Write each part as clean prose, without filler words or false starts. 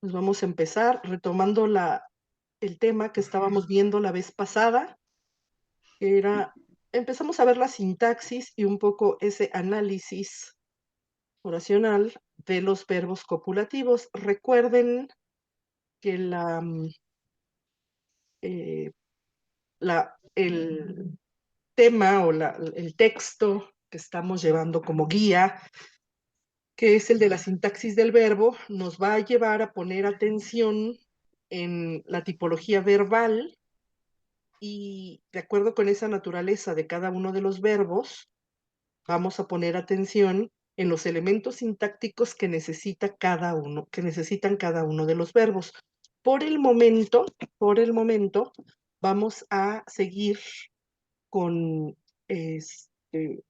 Pues vamos a empezar retomando el tema que estábamos viendo la vez pasada, que era, empezamos a ver la sintaxis y un poco ese análisis oracional de los verbos copulativos. Recuerden que eh, el tema o el texto que estamos llevando como guía, que es el de la sintaxis del verbo, nos va a llevar a poner atención en la tipología verbal y de acuerdo con esa naturaleza de cada uno de los verbos, vamos a poner atención en los elementos sintácticos que necesita cada uno, que necesitan cada uno de los verbos. Por el momento, por el momento, vamos a seguir con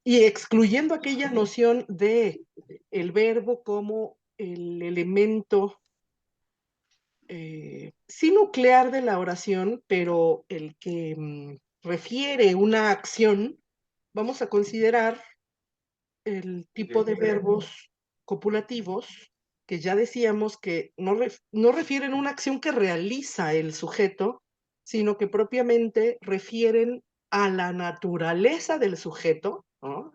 y excluyendo aquella noción de el verbo como el elemento sí nuclear de la oración, pero el que refiere una acción, vamos a considerar el tipo de verbos copulativos que ya decíamos que no refieren una acción que realiza el sujeto, sino que propiamente refieren a la naturaleza del sujeto, ¿no?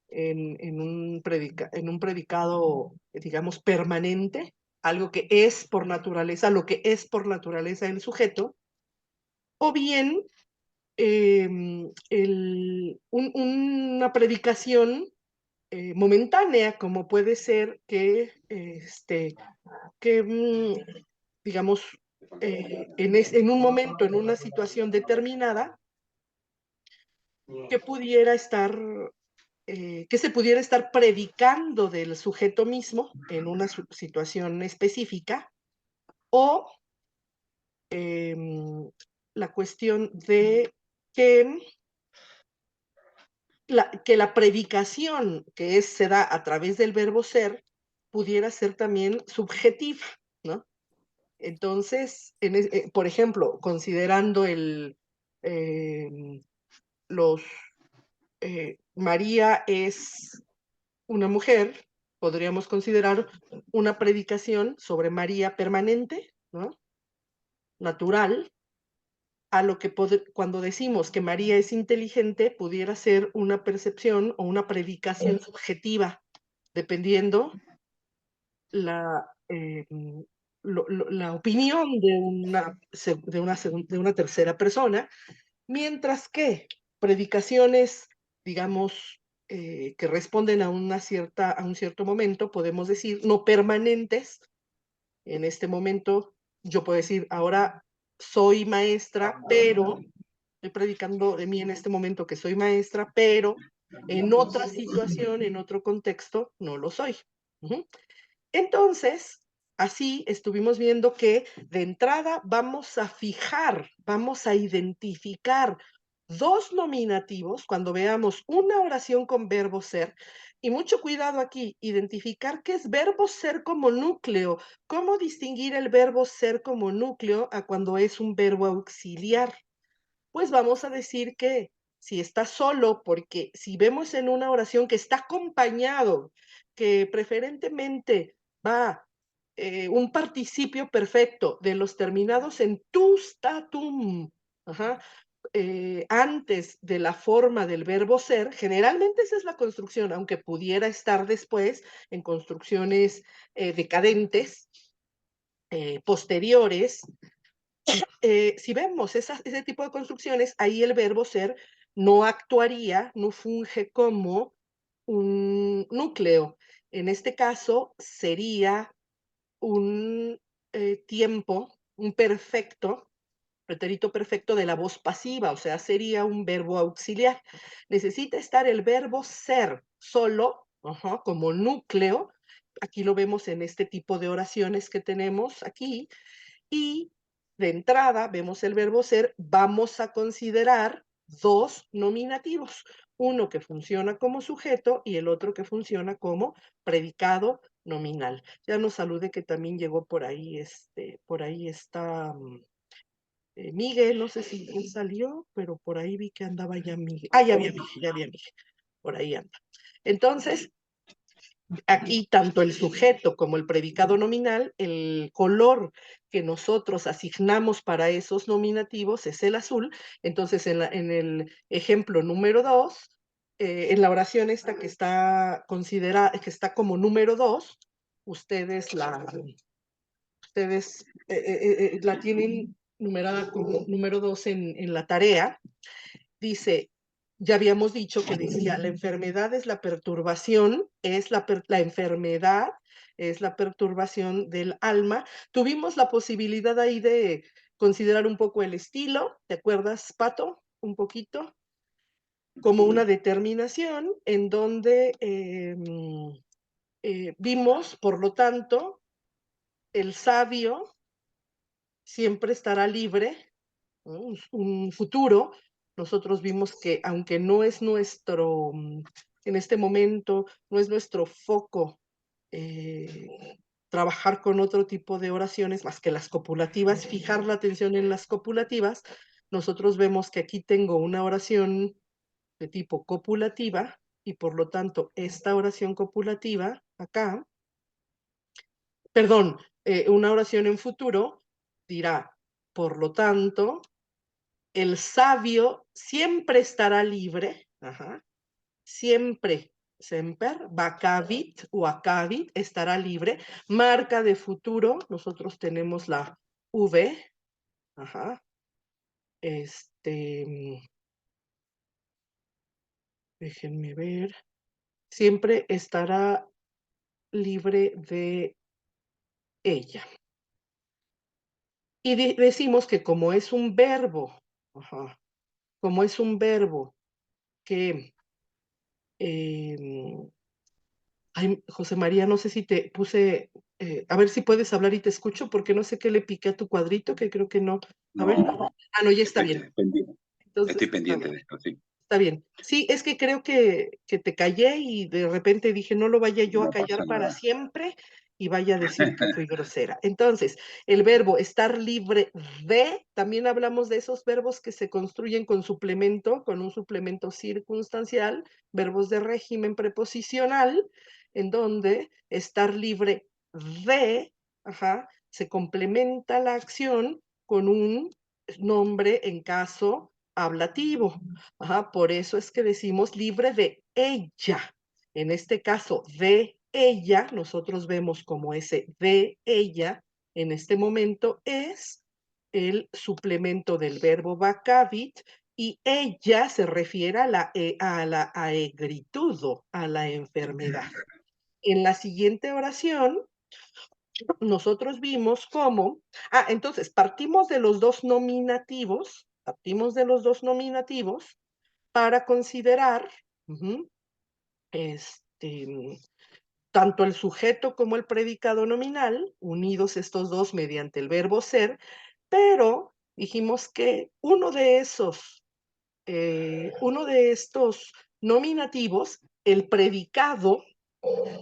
En un predicado, digamos, permanente, algo que es por naturaleza, lo que es por naturaleza el sujeto, o bien una predicación momentánea, como puede ser que digamos, en un momento, en una situación determinada, que pudiera estar que se pudiera estar predicando del sujeto mismo en una situación específica, o la cuestión de que que la predicación se da a través del verbo ser pudiera ser también subjetiva, ¿no? Entonces, por ejemplo, considerando los María es una mujer, podríamos considerar una predicación sobre María permanente, ¿no? Natural, a lo que cuando decimos que María es inteligente, pudiera ser una percepción o una predicación subjetiva, dependiendo la, la opinión de una tercera persona, mientras que predicaciones, digamos, que responden a a un cierto momento, podemos decir, no permanentes. En este momento, yo puedo decir, ahora soy maestra, pero estoy predicando de mí en este momento que soy maestra, pero en otra situación, en otro contexto, no lo soy. Entonces, así estuvimos viendo que de entrada vamos a identificar dos nominativos cuando veamos una oración con verbo ser. Y mucho cuidado aquí, identificar qué es verbo ser como núcleo. ¿Cómo distinguir el verbo ser como núcleo a cuando es un verbo auxiliar? Pues vamos a decir que si está solo, porque si vemos en una oración que está acompañado, que preferentemente va un participio perfecto de los terminados en tus tatum, ajá, antes de la forma del verbo ser, generalmente esa es la construcción, aunque pudiera estar después en construcciones decadentes, posteriores. Si vemos ese tipo de construcciones, ahí el verbo ser no actuaría, no funge como un núcleo. En este caso, sería un tiempo, un perfecto, pretérito perfecto de la voz pasiva, o sea, sería un verbo auxiliar. Necesita estar el verbo ser solo, como núcleo. Aquí lo vemos en este tipo de oraciones que tenemos aquí, y de entrada vemos el verbo ser, vamos a considerar dos nominativos, uno que funciona como sujeto y el otro que funciona como predicado nominal. Ya nos salude que también llegó por ahí está Miguel, no sé si él salió, pero por ahí vi que andaba ya Miguel. Ah, ya había Miguel, por ahí anda. Entonces, aquí tanto el sujeto como el predicado nominal, el color que nosotros asignamos para esos nominativos es el azul. Entonces, en el ejemplo número 2, en la oración esta que está considerada, que está como número 2, ustedes la tienen numerada como número 2 en la tarea. Dice, ya habíamos dicho que decía, la enfermedad es la perturbación, la enfermedad es la perturbación del alma. Tuvimos la posibilidad ahí de considerar un poco el estilo, ¿te acuerdas, Pato? Un poquito, como una determinación en donde vimos, por lo tanto, el sabio siempre estará libre, ¿no? Un futuro. Nosotros vimos que aunque no es nuestro, en este momento, no es nuestro foco trabajar con otro tipo de oraciones más que las copulativas, fijar la atención en las copulativas, nosotros vemos que aquí tengo una oración de tipo copulativa y por lo tanto esta oración copulativa acá, perdón, una oración en futuro dirá, por lo tanto, el sabio siempre estará libre, ajá, siempre, semper, vacavit o acavit, estará libre. Marca de futuro, nosotros tenemos la V, ajá, déjenme ver, siempre estará libre de ella. Y decimos que como es un verbo, ajá, como es un verbo que ay, José María, no sé si te puse, a ver si puedes hablar y te escucho, porque no sé qué le piqué a tu cuadrito, que creo que no. A ver, No, no, ya está bien. estoy Entonces, está pendiente bien. de esto, sí. Está bien. Sí, es que creo que te callé y de repente dije, no lo vaya yo a No pasa callar para nada. siempre y vaya a decir que fui grosera. Entonces, el verbo estar libre de, también hablamos de esos verbos que se construyen con suplemento, con un suplemento circunstancial, verbos de régimen preposicional, en donde estar libre de, ajá, se complementa la acción con un nombre en caso ablativo. Ajá, por eso es que decimos libre de ella. En este caso, de ella, nosotros vemos como ese de ella en este momento es el suplemento del verbo vacavit y ella se refiere a la aegritudo, a la enfermedad. En la siguiente oración, nosotros vimos cómo, entonces partimos de los dos nominativos, para considerar este, tanto el sujeto como el predicado nominal, unidos estos dos mediante el verbo ser, pero dijimos que uno de estos nominativos, el predicado,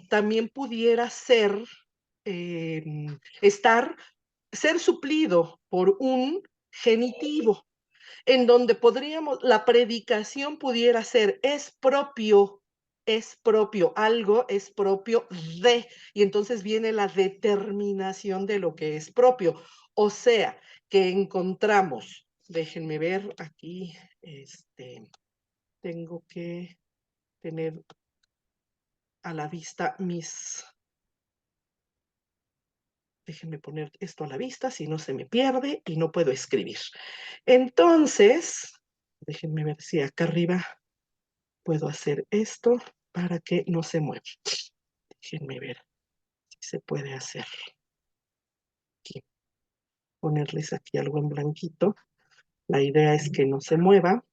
también pudiera ser, estar, ser suplido por un genitivo en donde la predicación pudiera ser, es propio, algo es propio de, y entonces viene la determinación de lo que es propio. O sea, que encontramos, déjenme ver aquí, tengo que tener a la vista déjenme poner esto a la vista, si no se me pierde y no puedo escribir. Entonces, déjenme ver si acá arriba puedo hacer esto para que no se mueva. Déjenme ver si se puede hacer. Aquí. Ponerles aquí algo en blanquito. La idea es que no se mueva.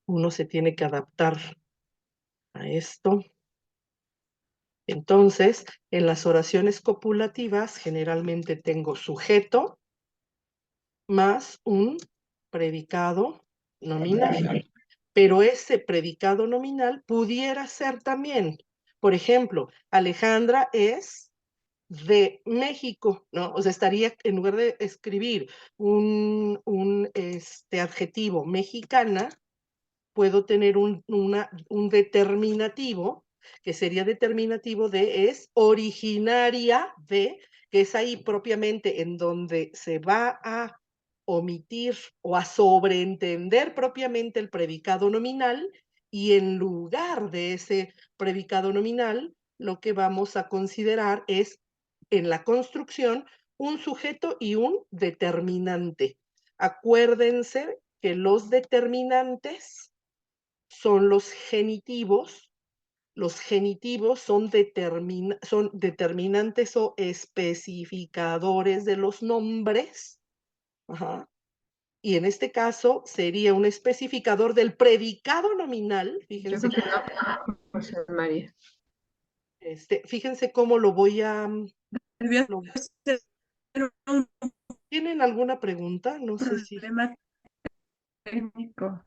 Uno se tiene que adaptar a esto. Entonces, en las oraciones copulativas, generalmente tengo sujeto más un predicado nominal. Pero ese predicado nominal pudiera ser también, por ejemplo, Alejandra es de México, ¿no? O sea, estaría, en lugar de escribir un adjetivo mexicana, puedo tener un determinativo que sería determinativo de, es originaria de, que es ahí propiamente en donde se va a omitir o a sobreentender propiamente el predicado nominal, y en lugar de ese predicado nominal, lo que vamos a considerar es, en la construcción, un sujeto y un determinante. Acuérdense que los determinantes son los genitivos son determinantes o especificadores de los nombres. Ajá. Y en este caso sería un especificador del predicado nominal. Yo Fíjense, creo que no, José María. Fíjense cómo lo voy a... Debió lo- ser un ¿Tienen alguna pregunta? No sé si... problema técnico.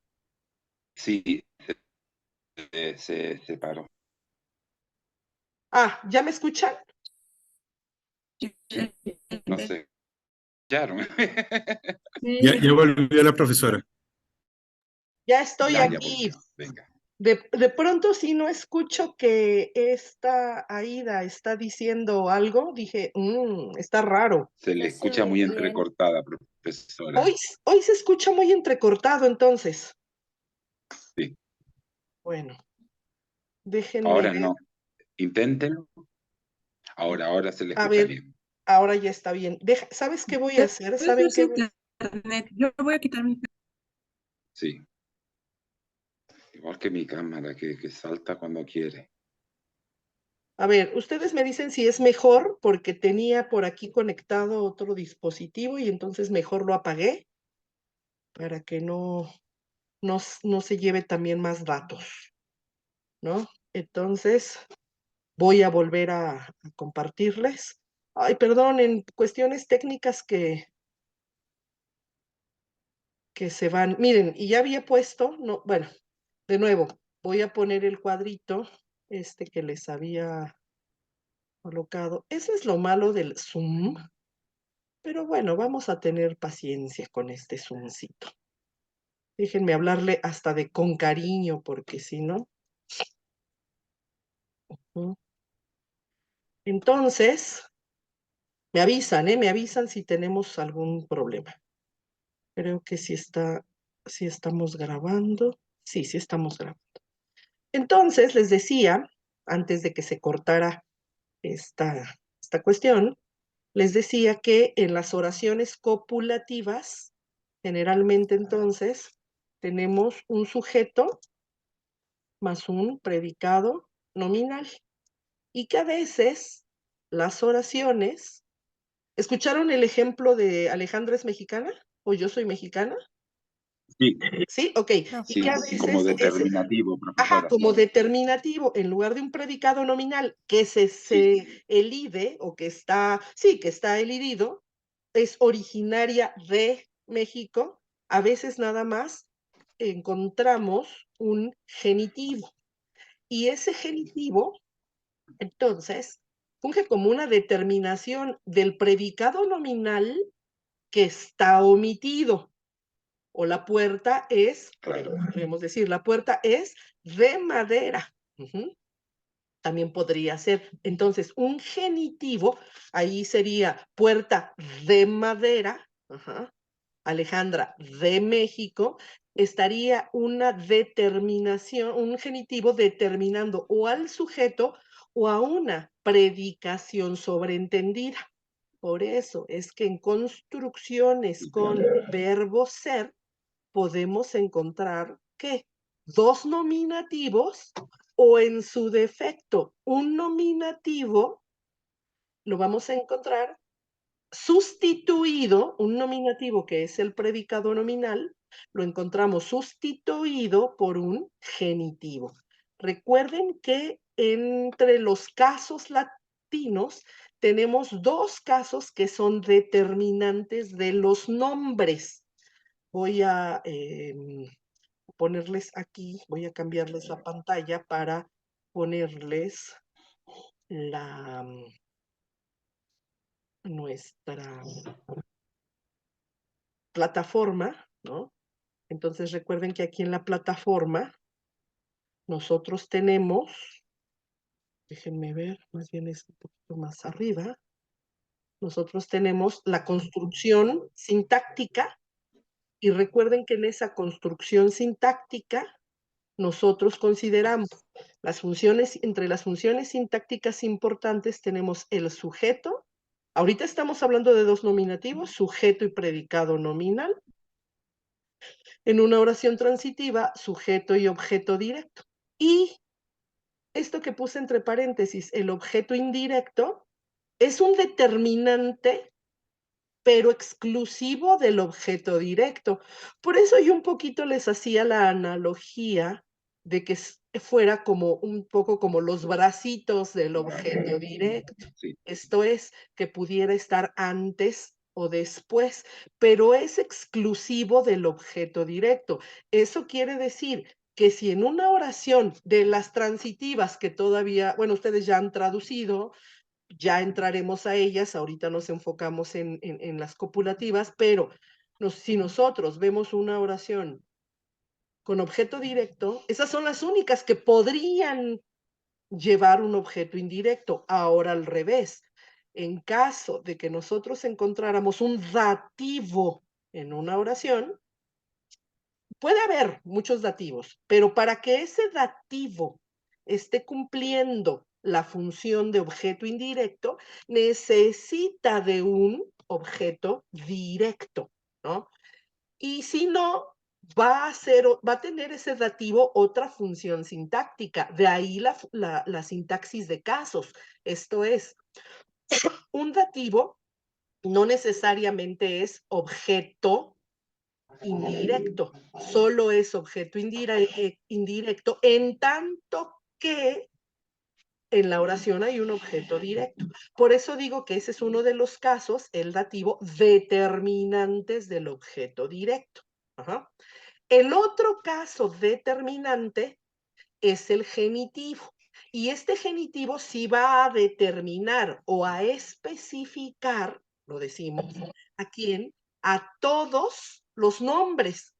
Sí, se separó. Ah, ¿ya me escuchan? No sé. Ya, Sí, Ya volvió la profesora. Ya estoy ya aquí. volvió. Venga. De pronto, si no escucho que esta Aida está diciendo algo, dije, está raro. Se le escucha muy entrecortada, profesora. Hoy se escucha muy entrecortado, entonces. Sí. Bueno, déjenme Ahora ver. no. Inténtenlo. Ahora se le A escucha ver, bien. ahora ya está bien. ¿Sabes qué voy a hacer? debe ¿Saben ser qué su voy? internet. Yo voy a quitar mi... Sí. Igual que mi cámara, que salta cuando quiere. A ver, ustedes me dicen si es mejor, porque tenía por aquí conectado otro dispositivo y entonces mejor lo apagué para que no se lleve también más datos, ¿no? Entonces, voy a volver a compartirles. Ay, perdón, en cuestiones técnicas que se van. Miren, y ya había puesto, no, bueno, de nuevo, voy a poner el cuadrito que les había colocado. Eso es lo malo del Zoom, pero bueno, vamos a tener paciencia con este Zoomcito. Déjenme hablarle hasta de con cariño, porque si no. Entonces, me avisan, ¿eh? Me avisan si tenemos algún problema. Creo que sí estamos grabando. Sí estamos grabando. Entonces, les decía, antes de que se cortara esta cuestión, les decía que en las oraciones copulativas, generalmente entonces, tenemos un sujeto más un predicado nominal. Y que a veces las oraciones... ¿Escucharon el ejemplo de Alejandra es mexicana o yo soy mexicana? Sí, Sí, ok. No. Y que a sí, como veces determinativo, ajá, profesora. como determinativo, en lugar de un predicado nominal que Sí. se elide o que está, sí, que está elidido, es originaria de México, a veces nada más encontramos un genitivo. Y ese genitivo, entonces, funge como una determinación del predicado nominal que está omitido. O la puerta es, podemos decir, la puerta es de madera. También podría ser. Entonces, un genitivo, ahí sería puerta de madera. Alejandra de México, estaría una determinación, un genitivo determinando o al sujeto o a una predicación sobreentendida. Por eso es que en construcciones con verbo ser podemos encontrar que dos nominativos o en su defecto un nominativo lo vamos a encontrar sustituido, un nominativo que es el predicado nominal, lo encontramos sustituido por un genitivo. Recuerden que entre los casos latinos tenemos dos casos que son determinantes de los nombres. Voy a ponerles aquí, voy a cambiarles la pantalla para ponerles nuestra plataforma, ¿no? Entonces recuerden que aquí en la plataforma nosotros tenemos déjenme ver, más bien es un poquito más arriba. Nosotros tenemos la construcción sintáctica y recuerden que en esa construcción sintáctica nosotros consideramos las funciones, entre las funciones sintácticas importantes tenemos el sujeto. Ahorita estamos hablando de dos nominativos, sujeto y predicado nominal. En una oración transitiva, sujeto y objeto directo. Y esto que puse entre paréntesis, el objeto indirecto, es un determinante, pero exclusivo del objeto directo. Por eso yo un poquito les hacía la analogía de que fuera como un poco como los bracitos del objeto directo. Sí. Esto es, que pudiera estar antes o después, pero es exclusivo del objeto directo. Eso quiere decir que si en una oración de las transitivas que todavía, bueno, ustedes ya han traducido, ya entraremos a ellas, ahorita nos enfocamos en las copulativas, pero si nosotros vemos una oración con objeto directo, esas son las únicas que podrían llevar un objeto indirecto. Ahora al revés, en caso de que nosotros encontráramos un dativo en una oración, puede haber muchos dativos, pero para que ese dativo esté cumpliendo la función de objeto indirecto, necesita de un objeto directo, ¿no? Y si no, va a tener ese dativo otra función sintáctica. De ahí la sintaxis de casos. Esto es, un dativo no necesariamente es objeto indirecto, solo es objeto indirecto en tanto que en la oración hay un objeto directo. Por eso digo que ese es uno de los casos, el dativo, determinantes del objeto directo. Ajá. El otro caso determinante es el genitivo. Y este genitivo sí va a determinar o a especificar, lo decimos, ¿a quién? A todos los nombres,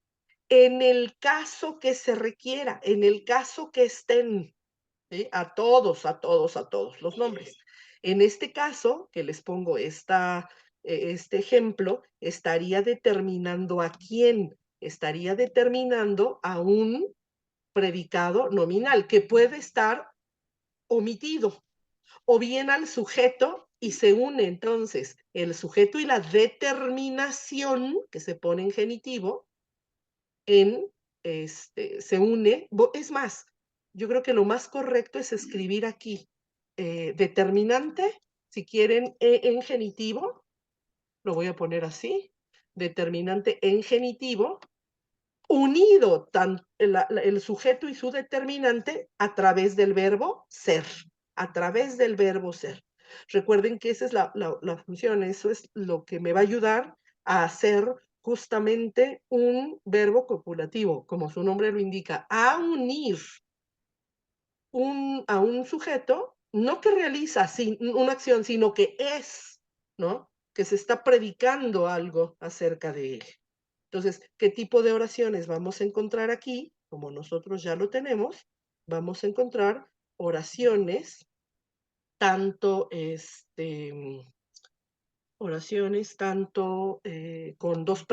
en el caso que se requiera, en el caso que estén, ¿sí? A todos, a todos, a todos los nombres. En este caso, que les pongo este ejemplo, estaría determinando a quién, estaría determinando a un predicado nominal, que puede estar omitido, o bien al sujeto y se une entonces el sujeto y la determinación, que se pone en genitivo, se une, es más, yo creo que lo más correcto es escribir aquí, determinante, si quieren, en genitivo, lo voy a poner así, determinante en genitivo, unido el sujeto y su determinante a través del verbo ser, a través del verbo ser. Recuerden que esa es la función, eso es lo que me va a ayudar a hacer justamente un verbo copulativo, como su nombre lo indica, a unir a un sujeto, no que realiza una acción, sino que es, ¿no? Que se está predicando algo acerca de él. Entonces, ¿qué tipo de oraciones vamos a encontrar aquí? Como nosotros ya lo tenemos, vamos a encontrar oraciones, tanto con dos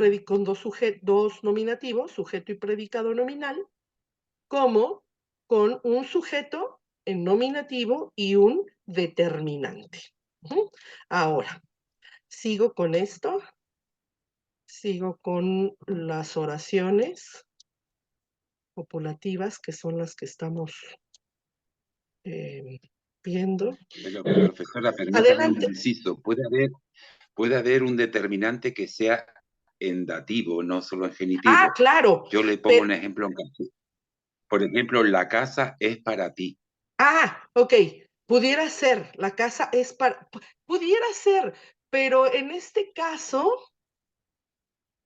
nominativos, sujeto y predicado nominal, como con un sujeto en nominativo y un determinante. Ahora, sigo con esto. Sigo con las oraciones copulativas, que son las que estamos viendo. Pero, profesora, permítame un Adelante. inciso. Puede haber un determinante que sea en dativo, no solo en genitivo. Claro. Yo le pongo un ejemplo en caso. Por ejemplo, la casa es para ti. Ok. Pudiera ser, la casa es para... Pudiera ser, pero en este caso...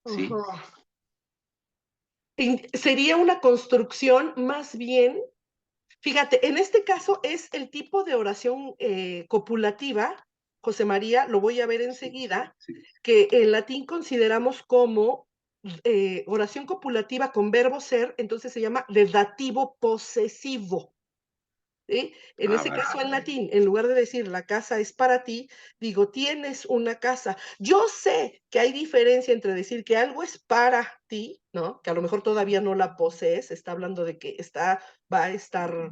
¿Sí? Sería una construcción más bien... Fíjate, en este caso es el tipo de oración copulativa, José María, lo voy a ver enseguida, Sí. que en latín consideramos como oración copulativa con verbo ser, entonces se llama de dativo posesivo. ¿sí? En ese vale. caso, en latín, en lugar de decir la casa es para ti, digo, tienes una casa. Yo sé que hay diferencia entre decir que algo es para ti, ¿no? Que a lo mejor todavía no la posees, está hablando de que va a estar,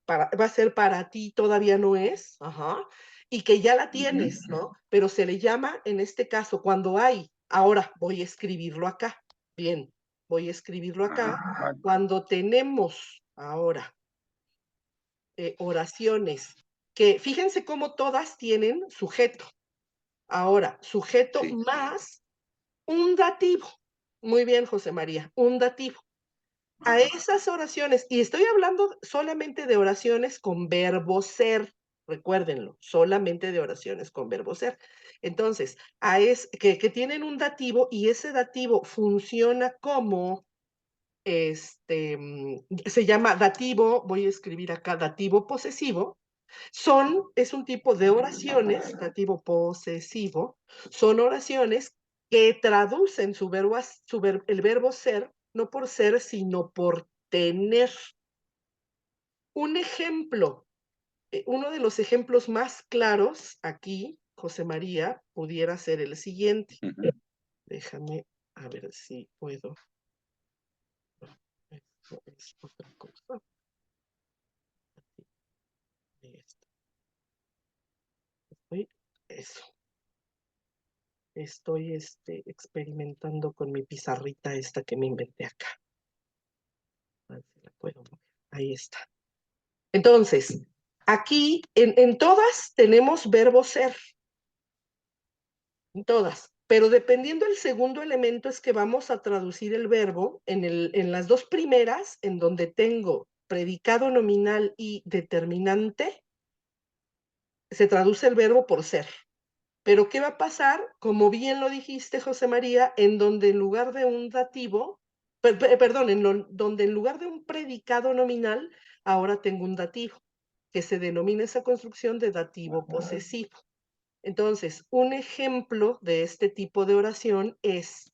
va a ser para ti, todavía no es, ajá, y que ya la tienes, ¿no? Pero se le llama, en este caso, cuando hay, ahora voy a escribirlo acá, bien, voy a escribirlo acá, Vale. cuando tenemos ahora oraciones, que fíjense cómo todas tienen sujeto. Ahora, sujeto Sí. más un dativo. Muy bien, José María, un dativo. A esas oraciones, y estoy hablando solamente de oraciones con verbo ser, recuérdenlo, solamente de oraciones con verbo ser. Entonces, que tienen un dativo y ese dativo funciona como, se llama dativo, voy a escribir acá, dativo posesivo. Es un tipo de oraciones, dativo posesivo, son oraciones que traducen el verbo ser, no por ser, sino por tener. Un ejemplo, uno de los ejemplos más claros aquí, José María, pudiera ser el siguiente. Déjame a ver si puedo. Esto es otra cosa. Eso. Estoy experimentando con mi pizarrita esta que me inventé acá. A ver si la puedo mover. Ahí está. Entonces, aquí en todas tenemos verbo ser. En todas. Pero dependiendo del segundo elemento es que vamos a traducir el verbo. En las dos primeras, en donde tengo predicado nominal y determinante, se traduce el verbo por ser. Pero ¿qué va a pasar? Como bien lo dijiste, José María, en donde en lugar de un dativo, perdón, donde en lugar de un predicado nominal, ahora tengo un dativo, que se denomina esa construcción de dativo posesivo. Entonces, un ejemplo de este tipo de oración es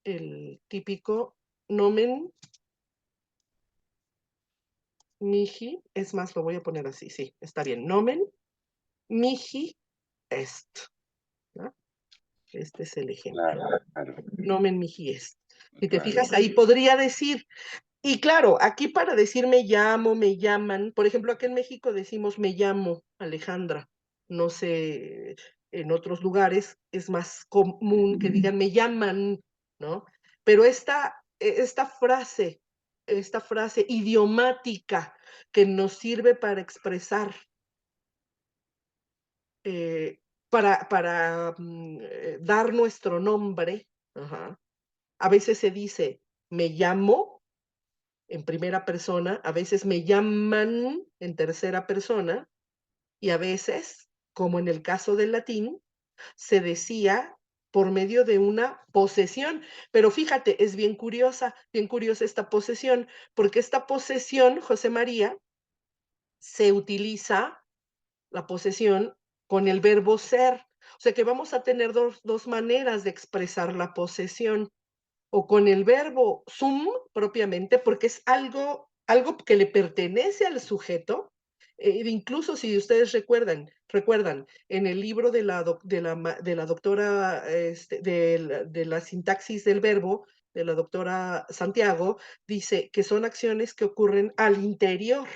el típico nomen mihi, es más, lo voy a poner así, sí, está bien, nomen mihi est, ¿no? Este es el ejemplo. Claro. Nomen mihi est. Si te Claro. fijas, ahí podría decir, y claro, aquí para decir me llamo, me llaman, por ejemplo, aquí en México decimos me llamo Alejandra, no sé, en otros lugares es más común que digan me llaman, ¿no? Pero esta frase idiomática que nos sirve para expresar, dar nuestro nombre, ajá, a veces se dice me llamo en primera persona, a veces me llaman en tercera persona y a veces, como en el caso del latín, se decía por medio de una posesión. Pero fíjate, es bien curiosa esta posesión, porque esta posesión, José María, se utiliza la posesión con el verbo ser. O sea que vamos a tener dos maneras de expresar la posesión o con el verbo sum propiamente, porque es algo que le pertenece al sujeto. Incluso si ustedes recuerdan en el libro de la doctora, de la sintaxis del verbo, de la doctora Santiago, dice que son acciones que ocurren al interior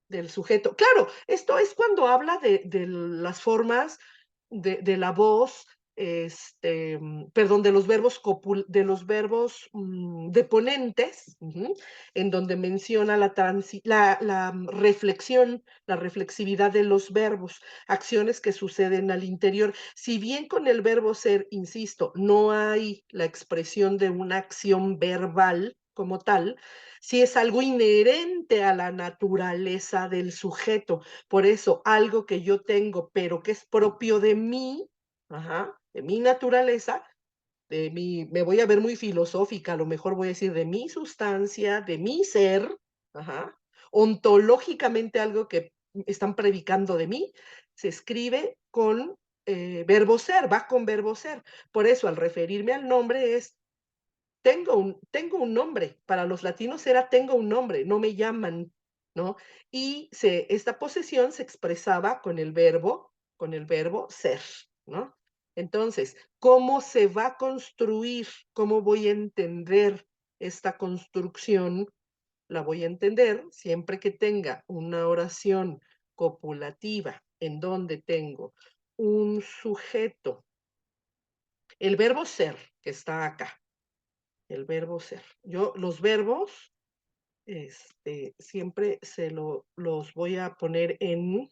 del sujeto. Claro, esto es cuando habla de las formas de la voz, perdón, de los verbos deponentes, en donde menciona la reflexión, la reflexividad de los verbos, acciones que suceden al interior. Si bien con el verbo ser, insisto, no hay la expresión de una acción verbal como tal, sí es algo inherente a la naturaleza del sujeto. Por eso, algo que yo tengo, pero que es propio de mí, ajá, de mi naturaleza, me voy a ver muy filosófica, a lo mejor voy a decir de mi sustancia, de mi ser, ajá, ontológicamente algo que están predicando de mí, se escribe con verbo ser, va con verbo ser. Por eso, al referirme al nombre es, tengo un nombre. Para los latinos era tengo un nombre, no me llaman. ¿no? Y esta posesión se expresaba con el verbo ser, ¿no? Entonces, ¿cómo se va a construir? ¿Cómo voy a entender esta construcción? La voy a entender siempre que tenga una oración copulativa en donde tengo un sujeto, el verbo ser, que está acá, el verbo ser. Yo los verbos siempre los voy a poner en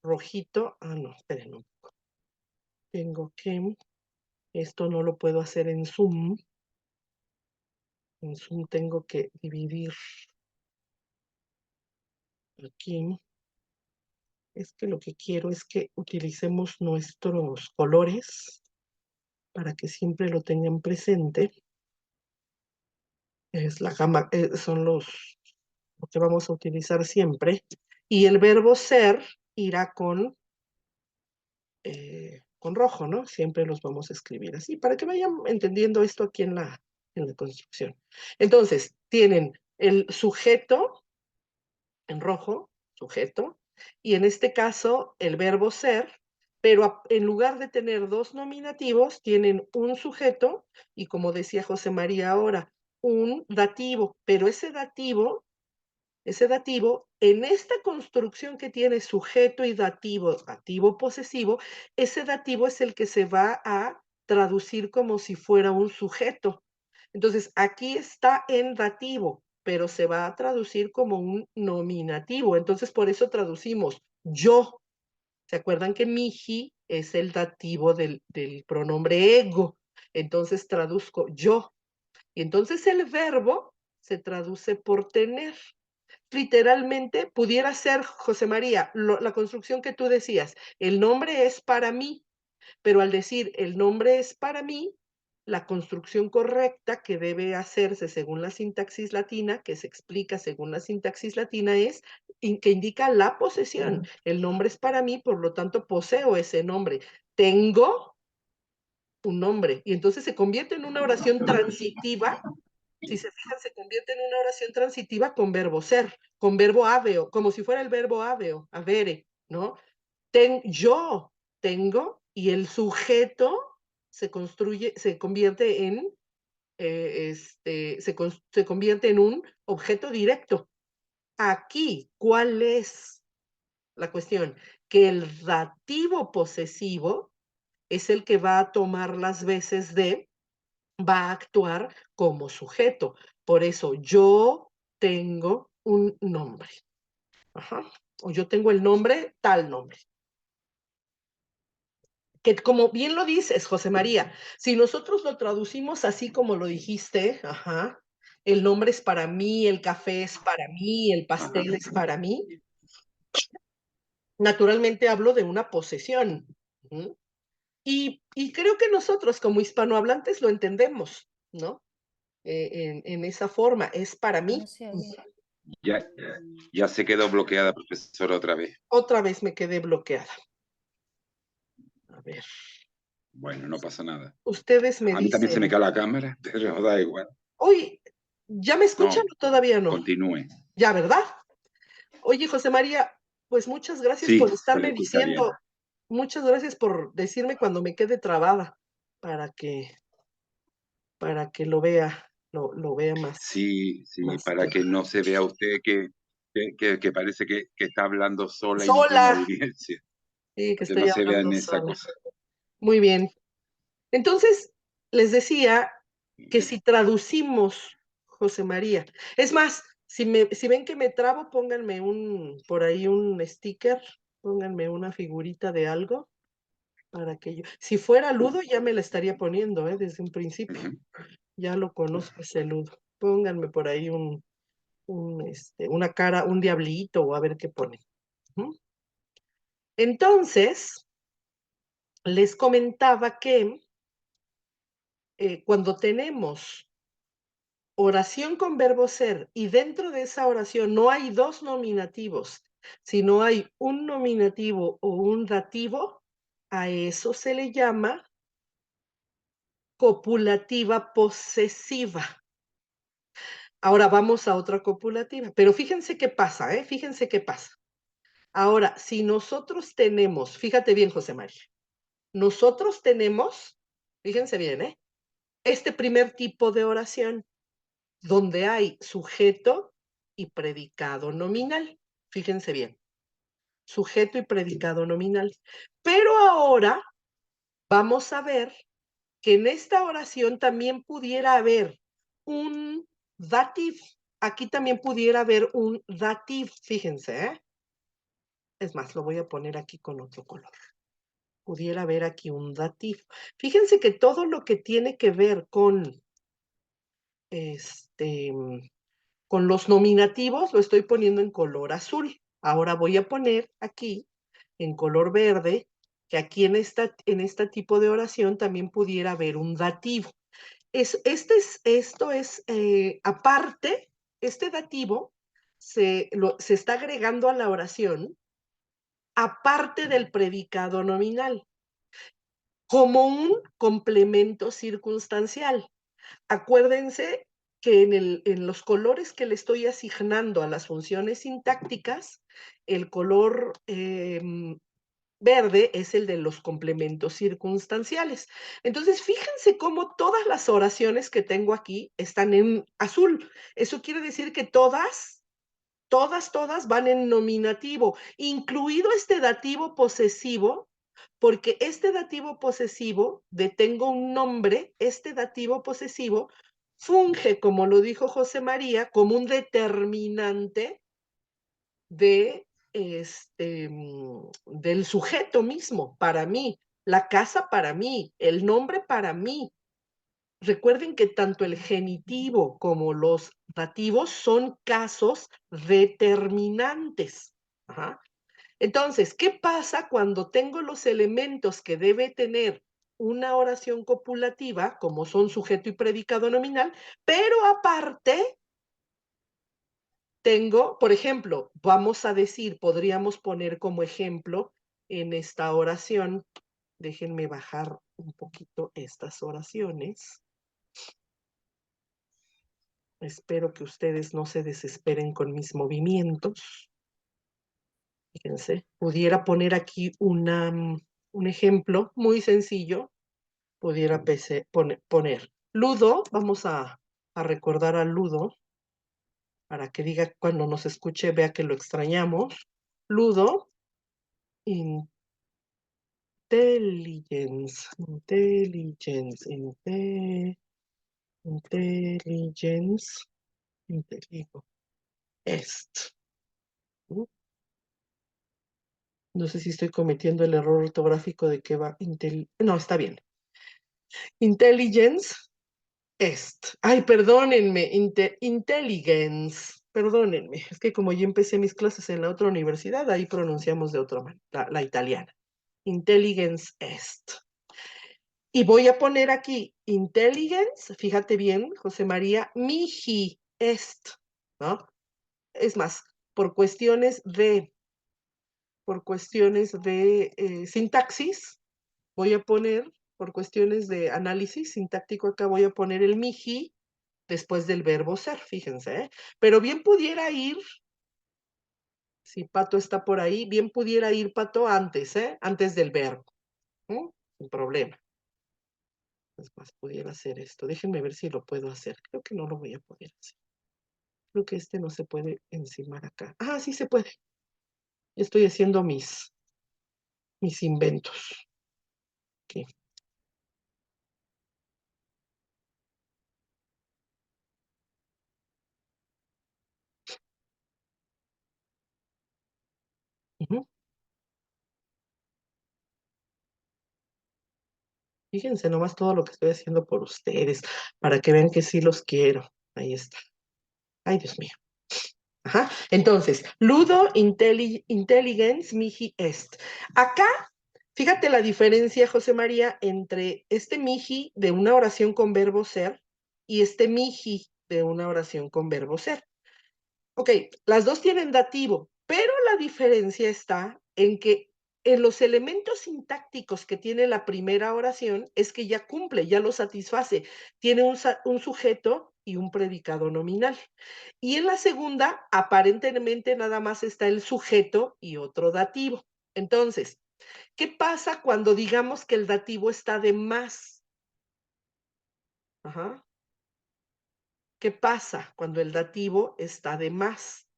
rojito. Ah, no, esperen un poco. Tengo que, esto no lo puedo hacer en Zoom. En Zoom tengo que dividir aquí. Es que lo que quiero es que utilicemos nuestros colores para que siempre lo tengan presente. Es la gama, son lo que vamos a utilizar siempre. Y el verbo ser irá con rojo, ¿no? Siempre los vamos a escribir así, para que vayan entendiendo esto aquí en la construcción. Entonces, tienen el sujeto en rojo, sujeto, y en este caso el verbo ser, pero en lugar de tener dos nominativos, tienen un sujeto y, como decía José María ahora, un dativo, pero ese dativo, en esta construcción que tiene sujeto y dativo posesivo, ese dativo es el que se va a traducir como si fuera un sujeto. Entonces, aquí está en dativo, pero se va a traducir como un nominativo. Entonces, por eso traducimos yo. ¿Se acuerdan que Miji es el dativo del pronombre ego? Entonces traduzco yo. Y entonces el verbo se traduce por tener. Literalmente pudiera ser, José María, la construcción que tú decías, el nombre es para mí, pero al decir el nombre es para mí, la construcción correcta que debe hacerse según la sintaxis latina, que se explica según la sintaxis latina, es que indica la posesión. El nombre es para mí, por lo tanto poseo ese nombre. Tengo un nombre. Y entonces se convierte en una oración transitiva. Si se fijan, se convierte en una oración transitiva con verbo ser, con verbo habeo, como si fuera el verbo habeo, avere, ¿no? Yo tengo, y el sujeto se convierte en, se convierte en un objeto directo. Aquí, ¿cuál es la cuestión? Que el dativo posesivo es el que va a tomar las veces va a actuar como sujeto. Por eso, yo tengo un nombre. Ajá. O yo tengo el nombre, tal nombre. Que como bien lo dices, José María, si nosotros lo traducimos así como lo dijiste, ajá, el nombre es para mí, el café es para mí, el pastel es para mí, naturalmente hablo de una posesión. Y creo que nosotros como hispanohablantes lo entendemos, ¿no? En esa forma, es para mí. Ya se quedó bloqueada, profesora, otra vez. Otra vez me quedé bloqueada. A ver. Bueno, no pasa nada. Ustedes me A mí también se me dicen. cae la cámara, pero da igual. Oye, ¿ya me escuchan No, o todavía no? continúe. Ya, ¿verdad? Oye, José María, pues muchas gracias Sí, por se le estarme escucha bien. diciendo, muchas gracias por decirme cuando me quede trabada, para que lo vea, lo vea más. Sí, Más para claro. que no se vea usted que parece que está hablando sola y no tiene Sola. audiencia. Sí, que Que no estoy se vea hablando en esa sola. cosa. Muy bien. Entonces, les decía que si traducimos, José María, es más, si ven que me trabo, pónganme por ahí un sticker, pónganme una figurita de algo, para que yo, si fuera Ludo ya me la estaría poniendo, desde un principio, ya lo conozco ese Ludo, pónganme por ahí una cara, un diablito, o a ver qué ponen. Entonces, les comentaba que cuando tenemos oración con verbo ser y dentro de esa oración no hay dos nominativos, sino hay un nominativo o un dativo, a eso se le llama copulativa posesiva. Ahora vamos a otra copulativa. Pero fíjense qué pasa, ¿eh? Fíjense qué pasa. Ahora, si nosotros tenemos, fíjate bien, José María, nosotros tenemos, fíjense bien, ¿eh? Este primer tipo de oración, donde hay sujeto y predicado nominal. Fíjense bien, sujeto y predicado nominal. Pero ahora vamos a ver que en esta oración también pudiera haber un dativ. Aquí también pudiera haber un dativ, fíjense, ¿eh? Es más, lo voy a poner aquí con otro color. Pudiera haber aquí un dativ. Fíjense que todo lo que tiene que ver con con los nominativos lo estoy poniendo en color azul. Ahora voy a poner aquí en color verde, que aquí en este tipo de oración también pudiera haber un dativo. Esto es aparte, este dativo se está agregando a la oración aparte del predicado nominal, como un complemento circunstancial. Acuérdense que en los colores que le estoy asignando a las funciones sintácticas, el color verde es el de los complementos circunstanciales. Entonces, fíjense cómo todas las oraciones que tengo aquí están en azul. Eso quiere decir que todas van en nominativo, incluido este dativo posesivo, porque este dativo posesivo, tengo un nombre, este dativo posesivo funge, como lo dijo José María, como un determinante del sujeto mismo, para mí, la casa para mí, el nombre para mí. Recuerden que tanto el genitivo como los dativos son casos determinantes. Ajá. Entonces, ¿qué pasa cuando tengo los elementos que debe tener una oración copulativa, como son sujeto y predicado nominal, pero aparte tengo, por ejemplo, vamos a decir, podríamos poner como ejemplo en esta oración, déjenme bajar un poquito estas oraciones. Espero que ustedes no se desesperen con mis movimientos. Fíjense, pudiera poner aquí un ejemplo muy sencillo. Pudiera poner Ludo, vamos a recordar a Ludo, para que diga cuando nos escuche, vea que lo extrañamos. Ludo, intelligence, est. No sé si estoy cometiendo el error ortográfico de que va no, está bien. Intelligence est. Ay, perdónenme, intelligence. Perdónenme, es que como yo empecé mis clases en la otra universidad, ahí pronunciamos de otra manera, la italiana. Intelligence est. Y voy a poner aquí intelligence, fíjate bien, José María, mihi est, ¿no? Es más, por cuestiones de sintaxis, voy a poner, por cuestiones de análisis sintáctico acá, voy a poner el mihi después del verbo ser, fíjense, ¿eh? Pero bien pudiera ir, si Pato está por ahí, bien pudiera ir Pato antes, ¿eh? Antes del verbo, sin problema. Es más, pudiera hacer esto. Déjenme ver si lo puedo hacer. Creo que no lo voy a poder hacer. Creo que este no se puede encimar acá. Ah, sí se puede. Estoy haciendo mis inventos. Okay. Fíjense nomás todo lo que estoy haciendo por ustedes, para que vean que sí los quiero. Ahí está. Ay, Dios mío. Ajá. Entonces, ludo intelligence mihi est. Acá, fíjate la diferencia, José María, entre este mihi de una oración con verbo ser y este mihi de una oración con verbo ser. Ok, las dos tienen dativo, pero la diferencia está en que en los elementos sintácticos que tiene la primera oración es que ya cumple, ya lo satisface. Tiene un sujeto y un predicado nominal. Y en la segunda, aparentemente nada más está el sujeto y otro dativo. Entonces, ¿qué pasa cuando digamos que el dativo está de más? Ajá. ¿Qué pasa cuando el dativo está de más?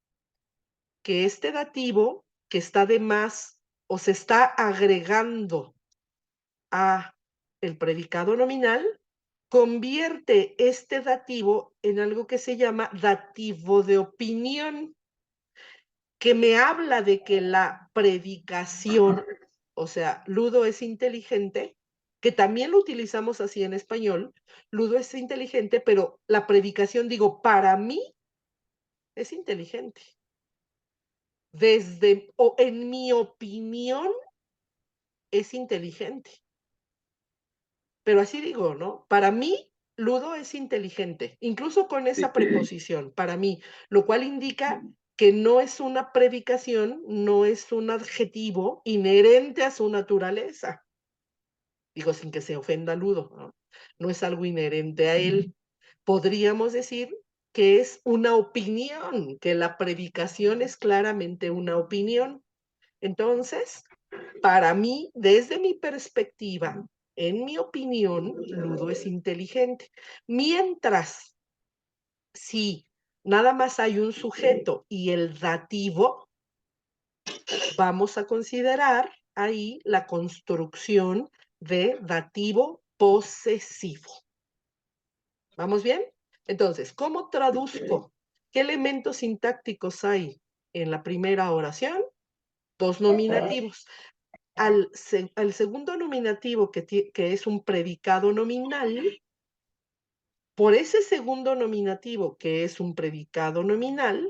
Que este dativo que está de más o se está agregando a el predicado nominal, convierte este dativo en algo que se llama dativo de opinión, que me habla de que la predicación, o sea, Ludo es inteligente, que también lo utilizamos así en español, Ludo es inteligente, pero la predicación, digo, para mí es inteligente. Desde, o en mi opinión, es inteligente. Pero así digo, ¿no? Para mí, Ludo es inteligente, incluso con esa preposición, para mí, lo cual indica que no es una predicación, no es un adjetivo inherente a su naturaleza. Digo, sin que se ofenda Ludo, ¿no? No es algo inherente a él. Podríamos decir que es una opinión, que la predicación es claramente una opinión. Entonces, para mí, desde mi perspectiva, en mi opinión, Ludo es inteligente. Mientras, si nada más hay un sujeto y el dativo, vamos a considerar ahí la construcción de dativo posesivo. ¿Vamos bien? Entonces, ¿cómo traduzco? ¿Qué elementos sintácticos hay en la primera oración? Dos nominativos. Al segundo nominativo, que es un predicado nominal, por ese segundo nominativo, que es un predicado nominal,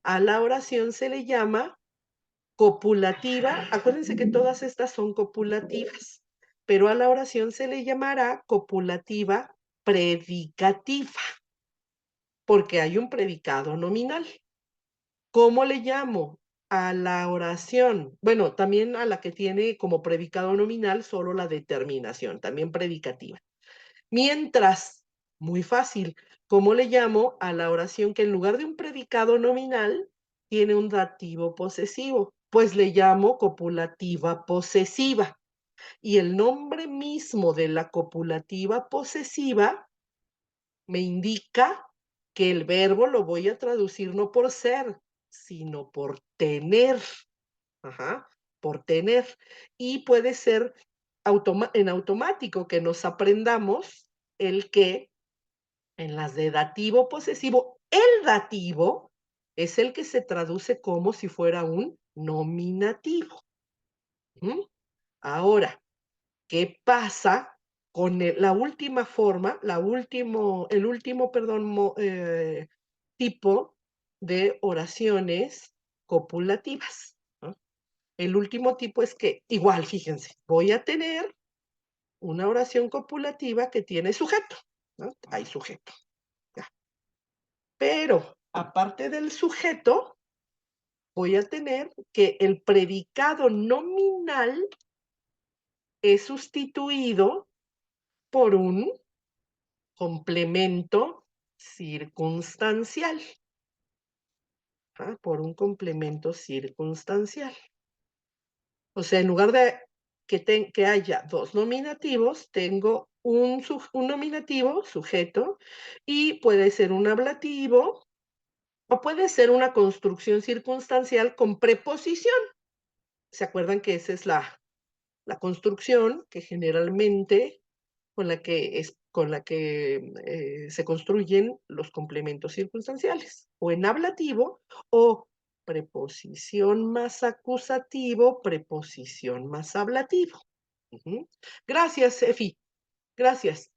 a la oración se le llama copulativa. Acuérdense que todas estas son copulativas, pero a la oración se le llamará copulativa predicativa, porque hay un predicado nominal. ¿Cómo le llamo a la oración? Bueno, también a la que tiene como predicado nominal solo la determinación, también predicativa. Mientras, muy fácil, ¿cómo le llamo a la oración que en lugar de un predicado nominal tiene un dativo posesivo? Pues le llamo copulativa posesiva. Y el nombre mismo de la copulativa posesiva me indica que el verbo lo voy a traducir no por ser, sino por tener. Ajá, por tener. Y puede ser en automático que nos aprendamos el que en las de dativo posesivo, el dativo es el que se traduce como si fuera un nominativo. ¿Mm? Ahora, ¿qué pasa con la última forma, el último, perdón, tipo de oraciones copulativas? ¿No? El último tipo es que, igual, fíjense, voy a tener una oración copulativa que tiene sujeto, ¿no? Hay sujeto. Ya. Pero, aparte del sujeto, voy a tener que el predicado nominal es sustituido por un complemento circunstancial. Por un complemento circunstancial. O sea, en lugar de que haya dos nominativos, tengo un nominativo, sujeto, y puede ser un ablativo, o puede ser una construcción circunstancial con preposición. ¿Se acuerdan que esa es la construcción que generalmente con la que se construyen los complementos circunstanciales, o en ablativo, o preposición más acusativo, preposición más ablativo. Gracias, Efi, gracias.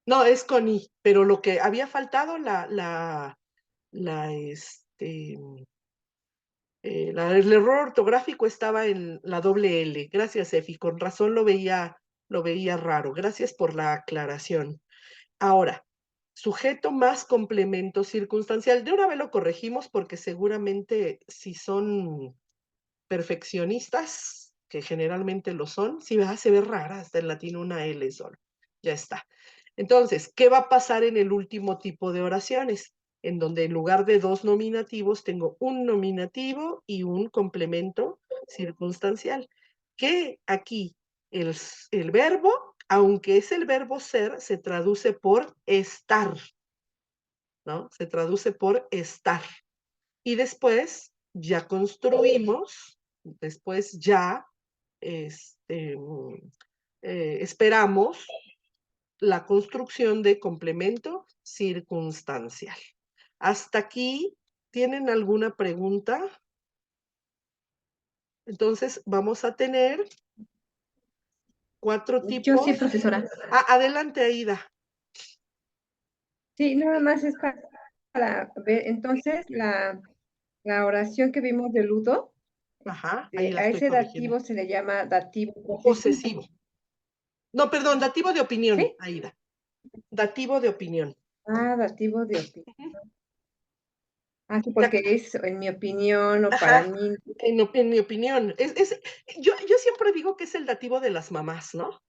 No, es con I, pero lo que había faltado, el error ortográfico estaba en la doble L. Gracias, Efi. Con razón lo veía raro. Gracias por la aclaración. Ahora, sujeto más complemento circunstancial. De una vez lo corregimos porque seguramente si son perfeccionistas, que generalmente lo son, sí se ve rara hasta en latín una L solo. Ya está. Entonces, ¿qué va a pasar en el último tipo de oraciones? En donde en lugar de dos nominativos tengo un nominativo y un complemento circunstancial. Que aquí el verbo, aunque es el verbo ser, se traduce por estar, ¿no? Se traduce por estar. Y después ya construimos, después ya esperamos la construcción de complemento circunstancial. ¿Hasta aquí tienen alguna pregunta? Entonces vamos a tener 4 tipos. Yo sí, profesora. Adelante, Aida. Sí, nada más es para ver, entonces, la oración que vimos de Ludo, Ajá, ahí la a estoy ese corrigiendo. dativo se le llama dativo Posesivo. No, perdón, dativo de opinión, ¿Sí? Aida. Dativo de opinión. Dativo de opinión. Sí, Ya, porque es en mi opinión o para ajá, mí. en mi opinión. Yo siempre digo que es el dativo de las mamás, ¿no?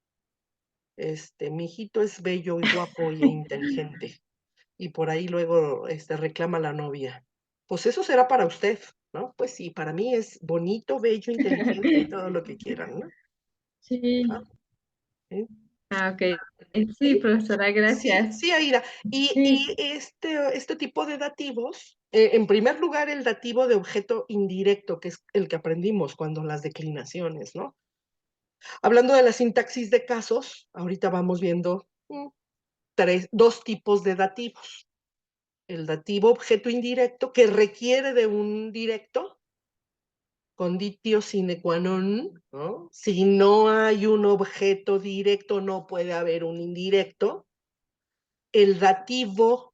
Mi hijito es bello y guapo y inteligente. Y por ahí luego reclama la novia. Pues eso será para usted, ¿no? Pues sí, para mí es bonito, bello, inteligente y todo lo que quieran, ¿no? Sí. Ah, ¿sí? Ok. Sí, Sí, profesora, sí, gracias. sí, Aida. Y Sí. este tipo de dativos, en primer lugar, el dativo de objeto indirecto, que es el que aprendimos cuando las declinaciones, ¿no? Hablando de la sintaxis de casos, ahorita vamos viendo 2 tipos de dativos. El dativo objeto indirecto, que requiere de un directo, conditio sine qua non, ¿no? Si no hay un objeto directo, no puede haber un indirecto. El dativo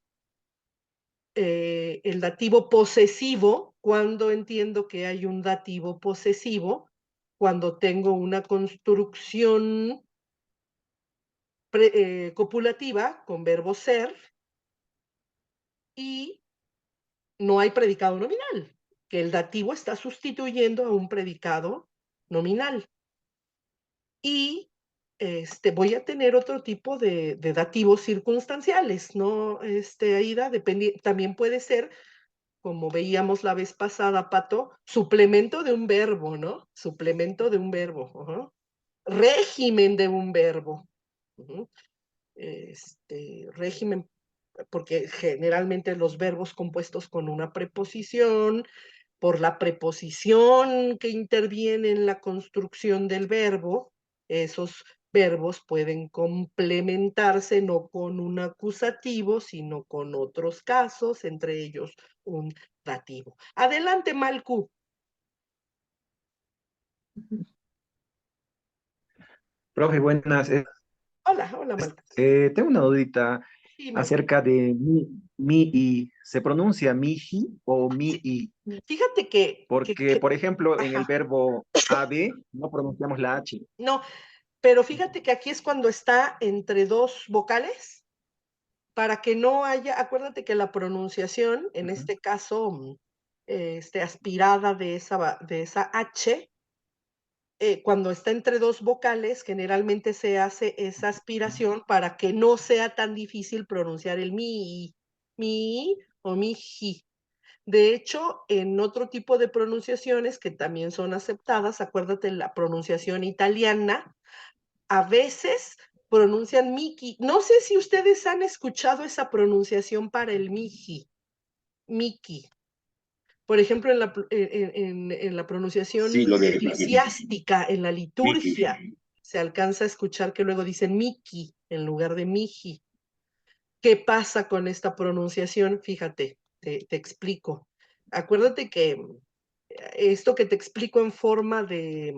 posesivo, cuando entiendo que hay un dativo posesivo, cuando tengo una construcción copulativa con verbo ser y no hay predicado nominal, que el dativo está sustituyendo a un predicado nominal. Y voy a tener otro tipo de dativos circunstanciales, ¿no, Aida? También puede ser, como veíamos la vez pasada, Pato, suplemento de un verbo, ¿no? Suplemento de un verbo. Ajá. Régimen de un verbo. Uh-huh. Régimen, porque generalmente los verbos compuestos con una preposición, por la preposición que interviene en la construcción del verbo, esos verbos pueden complementarse no con un acusativo, sino con otros casos, entre ellos un dativo. Adelante, Malcu. Profe, buenas. Hola, hola, Malcu. Tengo una dudita Sí, Malcu. acerca de mi. ¿Se pronuncia miji o Sí, mi-i? fíjate que, Porque, por ejemplo, en el ajá, verbo haber no pronunciamos la H. no, pero fíjate que aquí es cuando está entre 2 vocales, para que no haya, acuérdate que la pronunciación, en Ujú. este caso, aspirada de esa H, cuando está entre 2 vocales, generalmente se hace esa aspiración para que no sea tan difícil pronunciar el mi o miji. De hecho, en otro tipo de pronunciaciones que también son aceptadas, acuérdate la pronunciación italiana, a veces pronuncian Miki. No sé si ustedes han escuchado esa pronunciación para el Miki. Por ejemplo, en la pronunciación Sí, lo de eclesiástica, en la Miki. liturgia, se alcanza a escuchar que luego dicen Miki en lugar de Miji. ¿Qué pasa con esta pronunciación? Fíjate, te explico. Acuérdate que esto que te explico en forma de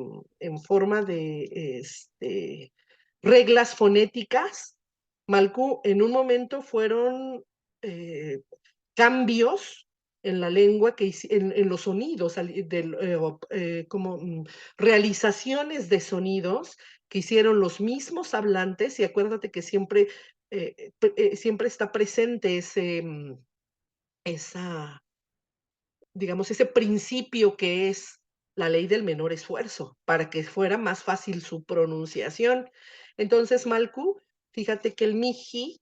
reglas fonéticas, Malcu, en un momento fueron cambios en la lengua, en los sonidos, como realizaciones de sonidos que hicieron los mismos hablantes, y acuérdate que siempre está presente ese principio que es la ley del menor esfuerzo, para que fuera más fácil su pronunciación. Entonces, Malcu, fíjate que el miji,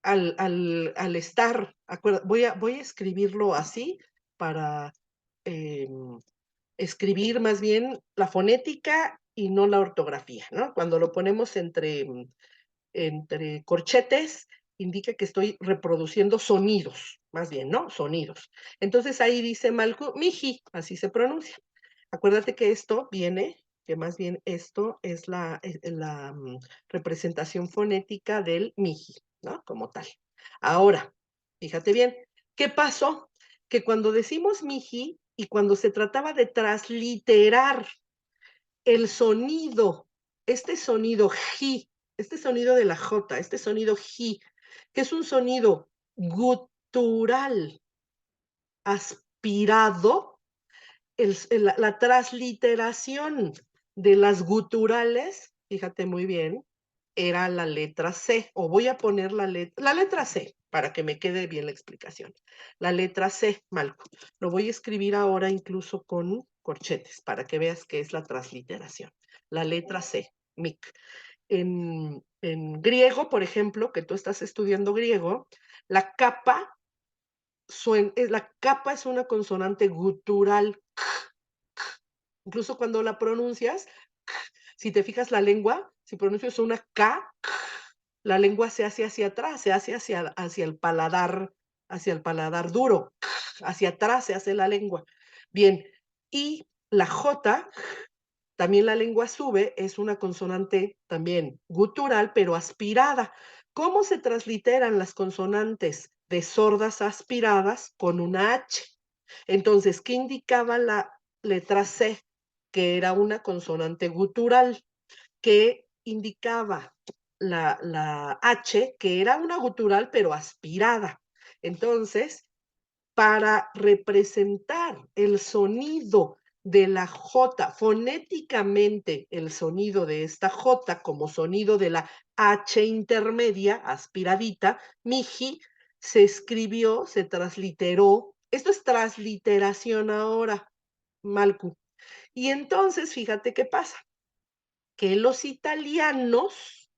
al estar, voy a escribirlo así para escribir más bien la fonética y no la ortografía, ¿no? Cuando lo ponemos entre corchetes, indica que estoy reproduciendo sonidos, más bien, ¿no? Sonidos. Entonces ahí dice Malku, miji, así se pronuncia. Acuérdate que esto viene, que más bien esto es la representación fonética del miji, ¿no? Como tal. Ahora, fíjate bien, ¿qué pasó? Que cuando decimos miji y cuando se trataba de transliterar el sonido, este sonido ji, este sonido de la J, este sonido ji, que es un sonido gutural aspirado, la transliteración de las guturales, fíjate muy bien, era la letra C, o voy a poner la letra C, para que me quede bien la explicación. La letra C, Malco. Lo voy a escribir ahora incluso con corchetes, para que veas qué es la transliteración. La letra C, mic. En griego, por ejemplo, que tú estás estudiando griego, la capa es una consonante gutural. Incluso cuando la pronuncias, si te fijas la lengua, si pronuncias una K, la lengua se hace hacia atrás, se hace hacia el paladar duro, hacia atrás se hace la lengua. Bien, y la J, también la lengua sube, es una consonante también gutural, pero aspirada. ¿Cómo se transliteran las consonantes de sordas aspiradas? Con una H. Entonces, ¿qué indicaba la letra C? Que era una consonante gutural, que indicaba la H, que era una gutural, pero aspirada. Entonces, para representar el sonido de la J, fonéticamente el sonido de esta J como sonido de la H intermedia, aspiradita, miji, se escribió, se transliteró. Esto es transliteración ahora, Malcu. Y entonces, fíjate qué pasa, que los italianos,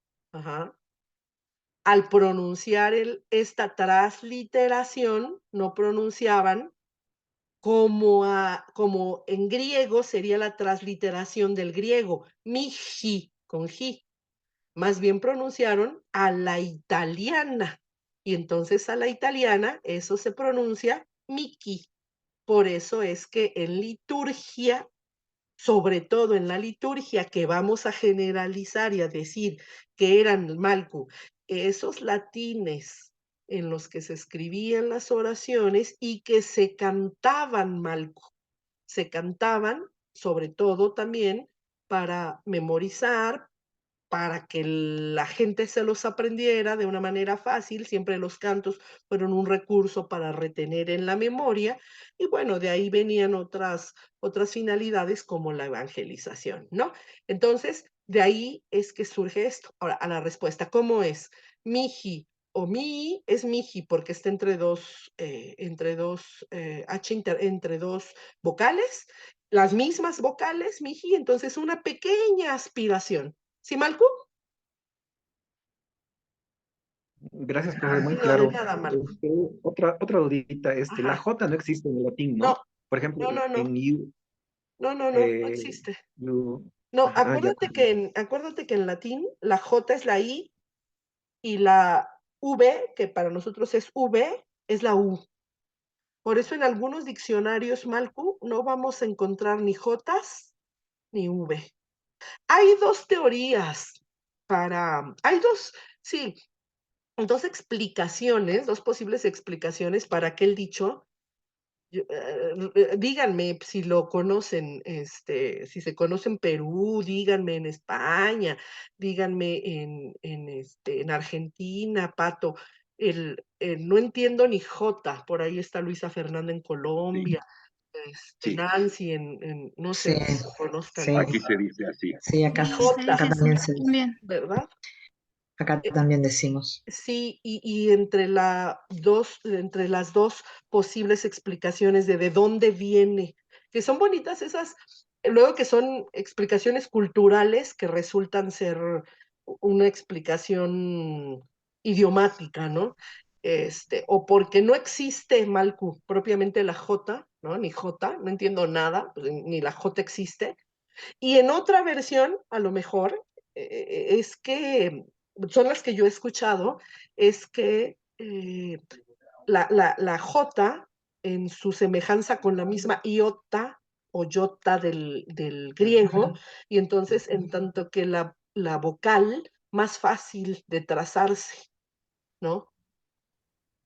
al pronunciar esta transliteración, no pronunciaban como en griego sería la transliteración del griego, miji, con ji. Más bien pronunciaron a la italiana. Y entonces a la italiana eso se pronuncia miki. Por eso es que en liturgia, sobre todo en la liturgia, que vamos a generalizar y a decir que eran Malcu, esos latines en los que se escribían las oraciones y que se cantaban Malcu. Se cantaban, sobre todo también, para memorizar, para que la gente se los aprendiera de una manera fácil. Siempre los cantos fueron un recurso para retener en la memoria, y bueno, de ahí venían otras finalidades como la evangelización, ¿no? Entonces, de ahí es que surge esto. Ahora, a la respuesta, ¿cómo es? Miji o mi es miji porque está entre dos entre dos vocales, las mismas vocales, miji, entonces una pequeña aspiración. ¿Sí, Malcu? Gracias, profe, muy No, de claro. nada, Malcu. Otra dudita, la Ajá. J no existe en el latín, No, ¿no? Por ejemplo, no, no, no. en you, No existe. No, ya, acuérdate que en latín la J es la I y la V, que para nosotros es V, es la U. Por eso en algunos diccionarios, Malcu, no vamos a encontrar ni Jotas ni V. Hay dos teorías sí, dos explicaciones, dos posibles explicaciones para aquel dicho. Díganme si lo conocen, si se conoce en Perú, díganme en España, díganme en Argentina, Pato. No entiendo ni Jota, por ahí está Luisa Fernanda en Colombia, Sí, Nancy no sé Sí, si lo conozcan. sí, aquí se dice así. sí, acá, Ni Jota, acá también se dice, también. ¿verdad? acá Eh, también decimos. Sí, y entre las dos posibles explicaciones de dónde viene, que son bonitas esas, luego que son explicaciones culturales que resultan ser una explicación idiomática, ¿no? O porque no existe, Malcu, propiamente la J, ¿no? Ni J, no entiendo nada, pues, ni la J existe. Y en otra versión, a lo mejor, es que, son las que yo he escuchado, es que la J, en su semejanza con la misma iota o yota del griego, y entonces en tanto que la vocal más fácil de trazarse, ¿no?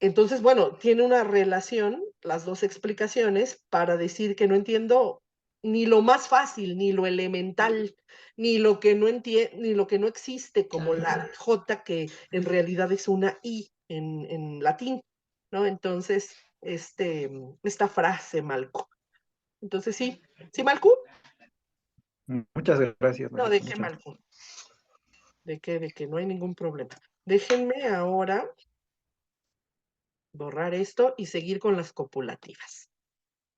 Entonces, bueno, tiene una relación, las dos explicaciones, para decir que no entiendo ni lo más fácil, ni lo elemental, ni lo que no ni lo que no existe, como la J, que en realidad es una I en latín, ¿no? Entonces, esta frase, Malco. Entonces, sí. ¿Sí, Malco? Muchas gracias, No, María. ¿de qué, Muchas. Malco? ¿De qué? De que no hay ningún problema. Déjenme ahora borrar esto y seguir con las copulativas.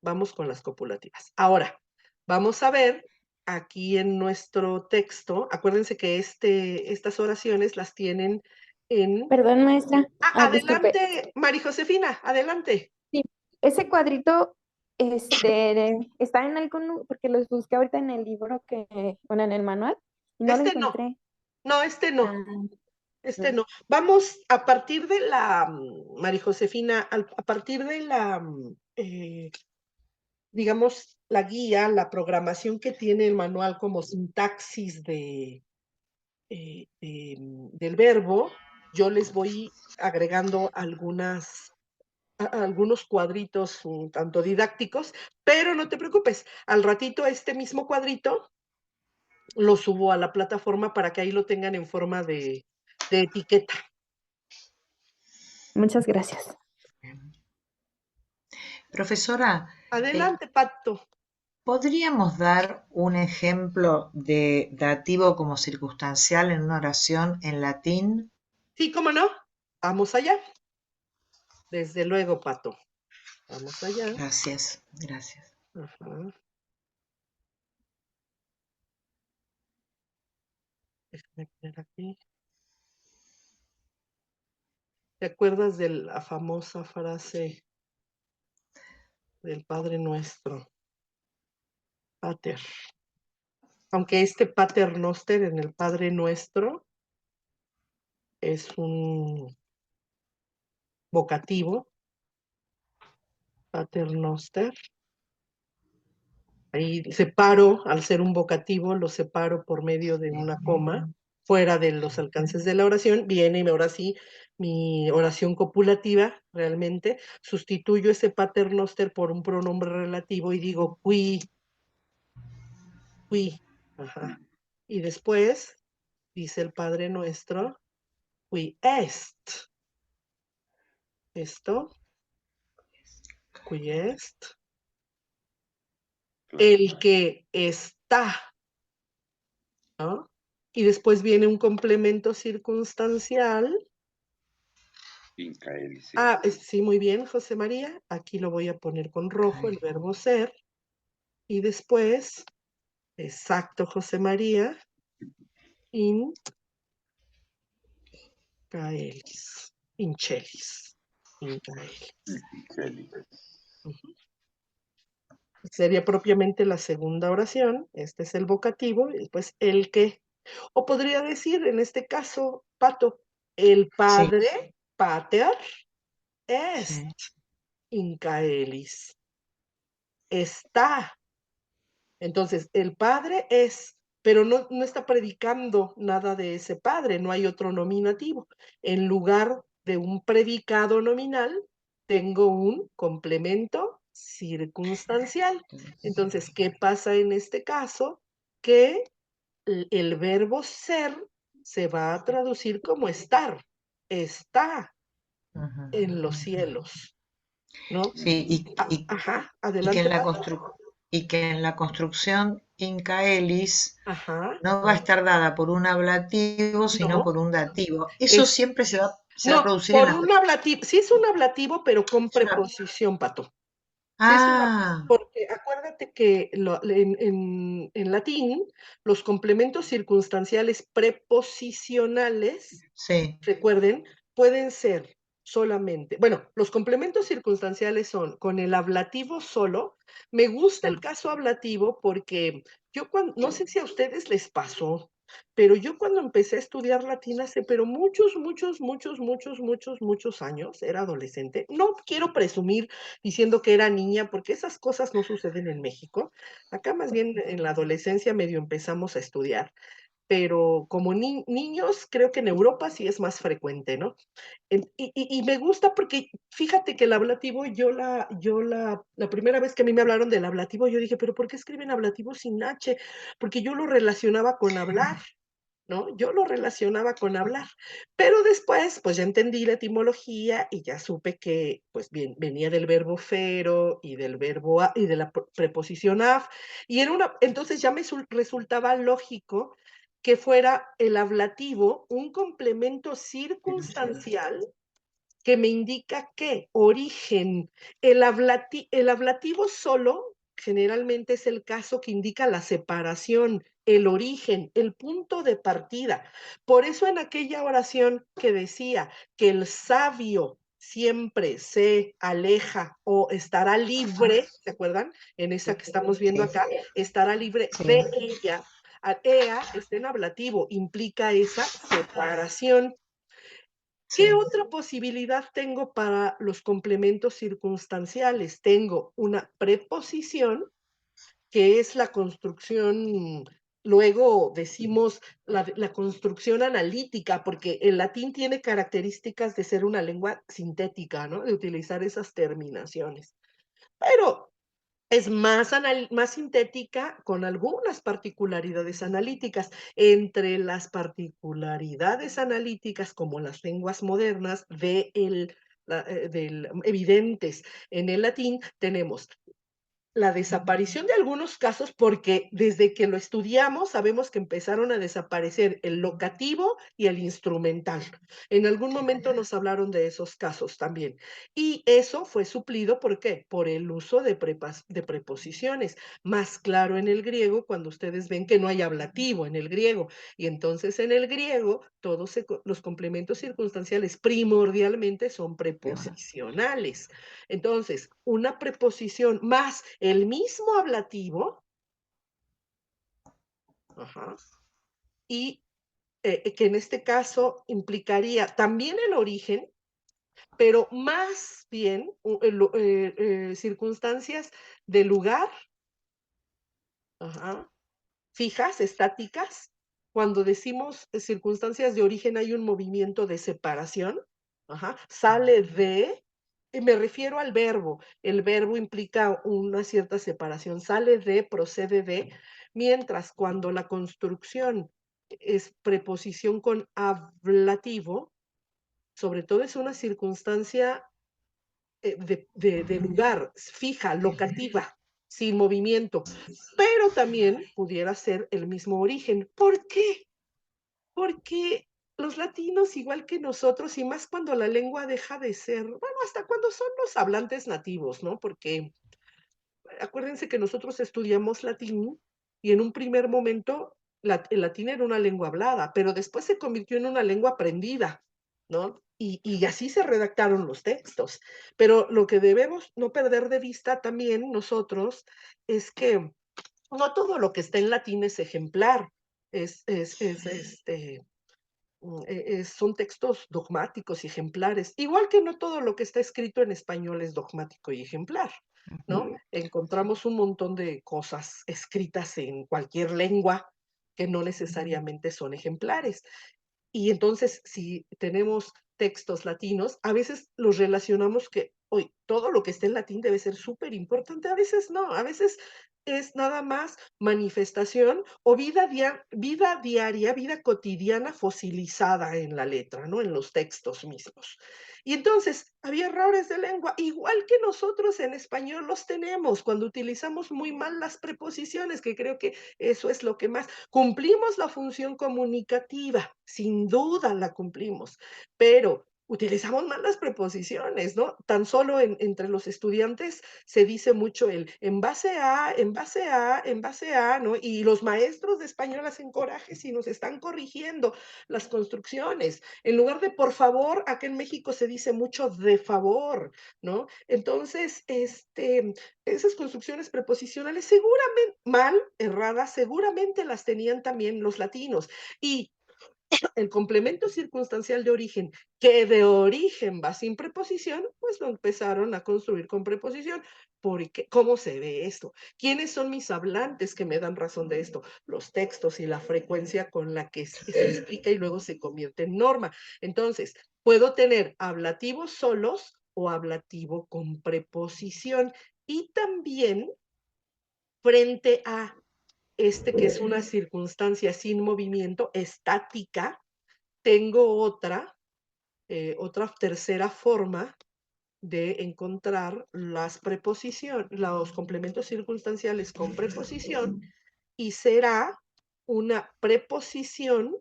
Vamos con las copulativas. Ahora, vamos a ver aquí en nuestro texto, acuérdense que estas oraciones las tienen en... Perdón, maestra. Disculpe. Adelante, Mari Josefina, adelante. Sí, ese cuadrito está en algún, porque los busqué ahorita en el libro bueno, en el manual, y no lo encontré. No, no. Vamos a partir de Mari Josefina, a partir de digamos, la guía, la programación que tiene el manual como sintaxis del verbo, yo les voy agregando algunos cuadritos un tanto didácticos, pero no te preocupes, al ratito este mismo cuadrito lo subo a la plataforma para que ahí lo tengan en forma de etiqueta. Muchas gracias. Profesora. Adelante, Pato. ¿Podríamos dar un ejemplo de dativo como circunstancial en una oración en latín? Sí, cómo no. Vamos allá. Desde luego, Pato. Vamos allá. Gracias, gracias. Ajá. Déjame poner aquí. ¿Te acuerdas de la famosa frase del Padre Nuestro? Pater. Aunque este Pater Noster en el Padre Nuestro es un vocativo. Pater Noster. Ahí separo, al ser un vocativo, lo separo por medio de una coma, fuera de los alcances de la oración. Viene, ahora sí, mi oración copulativa, realmente. Sustituyo ese Pater Noster por un pronombre relativo y digo qui. Ajá. Y después, dice el Padre Nuestro, qui est. Esto. Qui est. El que está, ¿no? Y después viene un complemento circunstancial. Incaelis. Sí, muy bien, José María. Aquí lo voy a poner con rojo, el verbo ser. Y después, exacto, José María, incaelis. Inchelis. Incaelis. Sería propiamente la segunda oración. Este es el vocativo, y después el que. O podría decir, en este caso, Pato, el padre, sí. Pater, est, sí. Incaelis. Está. Entonces, el padre es, pero no está predicando nada de ese padre, no hay otro nominativo. En lugar de un predicado nominal, tengo un complemento circunstancial. Entonces, ¿qué pasa en este caso? Que el verbo ser se va a traducir como estar. Está en los cielos, ¿no? Sí, ajá, adelante. Y que en la construcción incaelis no va a estar dada por un ablativo, sino por un dativo. Eso siempre se va a producir por un ablativo. Sí es un ablativo, pero con preposición, Pato. Porque acuérdate que en latín los complementos circunstanciales preposicionales, recuerden, pueden ser solamente, bueno, los complementos circunstanciales son con el ablativo solo. Me gusta el caso ablativo porque yo no sé si a ustedes les pasó, pero yo cuando empecé a estudiar latín hace, pero muchos años, era adolescente. No quiero presumir diciendo que era niña, porque esas cosas no suceden en México. Acá más bien en la adolescencia medio empezamos a estudiar, pero como niños creo que en Europa sí es más frecuente, ¿no? Y me gusta porque fíjate que el ablativo, la primera vez que a mí me hablaron del ablativo, yo dije, pero ¿por qué escriben ablativo sin H? Porque yo lo relacionaba con hablar, ¿no? Yo lo relacionaba con hablar, pero después, pues ya entendí la etimología y ya supe que, pues bien, venía del verbo fero y del verbo y de la preposición af, y entonces ya me resultaba lógico que fuera el ablativo un complemento circunstancial que me indica qué origen. El ablativo solo generalmente es el caso que indica la separación, el origen, el punto de partida. Por eso en aquella oración que decía que el sabio siempre se aleja o estará libre, ¿se acuerdan? En esa que estamos viendo acá, estará libre de ella. Ea está en ablativo, implica esa separación. ¿Qué otra posibilidad tengo para los complementos circunstanciales? Tengo una preposición, que es la construcción, luego decimos la construcción analítica, porque el latín tiene características de ser una lengua sintética, ¿no? De utilizar esas terminaciones. Pero es más sintética con algunas particularidades analíticas. Entre las particularidades analíticas, como las lenguas modernas, evidentes en el latín, tenemos la desaparición de algunos casos, porque desde que lo estudiamos sabemos que empezaron a desaparecer el locativo y el instrumental. En algún momento nos hablaron de esos casos también. Y eso fue suplido, ¿por qué? Por el uso de preposiciones. Más claro en el griego, cuando ustedes ven que no hay ablativo en el griego. Y entonces en el griego, todos los complementos circunstanciales primordialmente son preposicionales. Entonces, una preposición más el mismo ablativo, y que en este caso implicaría también el origen, pero más bien circunstancias de lugar, fijas, estáticas. Cuando decimos circunstancias de origen hay un movimiento de separación, sale de, y me refiero al verbo. El verbo implica una cierta separación, sale de, procede de, mientras cuando la construcción es preposición con ablativo, sobre todo es una circunstancia de lugar, fija, locativa, sin movimiento, pero también pudiera ser el mismo origen. ¿Por qué? Porque los latinos, igual que nosotros, y más cuando la lengua deja de ser, bueno, hasta cuando son los hablantes nativos, ¿no? Porque acuérdense que nosotros estudiamos latín y en un primer momento el latín era una lengua hablada, pero después se convirtió en una lengua aprendida, ¿no? Y así se redactaron los textos. Pero lo que debemos no perder de vista también nosotros es que no todo lo que está en latín es ejemplar, son textos dogmáticos y ejemplares, igual que no todo lo que está escrito en español es dogmático y ejemplar, ¿no? Encontramos un montón de cosas escritas en cualquier lengua que no necesariamente son ejemplares. Y entonces, si tenemos textos latinos, a veces los relacionamos que hoy todo lo que está en latín debe ser súper importante, a veces no, a veces es nada más manifestación o vida diaria, vida cotidiana fosilizada en la letra, ¿no? En los textos mismos. Y entonces, había errores de lengua, igual que nosotros en español los tenemos, cuando utilizamos muy mal las preposiciones, que creo que eso es lo que más. Cumplimos la función comunicativa, sin duda la cumplimos, pero utilizamos mal las preposiciones, ¿no? Tan solo entre los estudiantes se dice mucho el en base a, en base a, en base a, ¿no? Y los maestros de español hacen corajes y nos están corrigiendo las construcciones. En lugar de por favor, acá en México se dice mucho de favor, ¿no? Entonces, esas construcciones preposicionales seguramente mal, erradas, seguramente las tenían también los latinos. Y el complemento circunstancial de origen, que de origen va sin preposición, pues lo empezaron a construir con preposición. Porque, ¿cómo se ve esto? ¿Quiénes son mis hablantes que me dan razón de esto? Los textos y la frecuencia con la que se explica y luego se convierte en norma. Entonces, puedo tener ablativos solos o ablativo con preposición. Y también, frente a que es una circunstancia sin movimiento, estática, tengo otra tercera forma de encontrar las preposiciones, los complementos circunstanciales con preposición, y será una preposición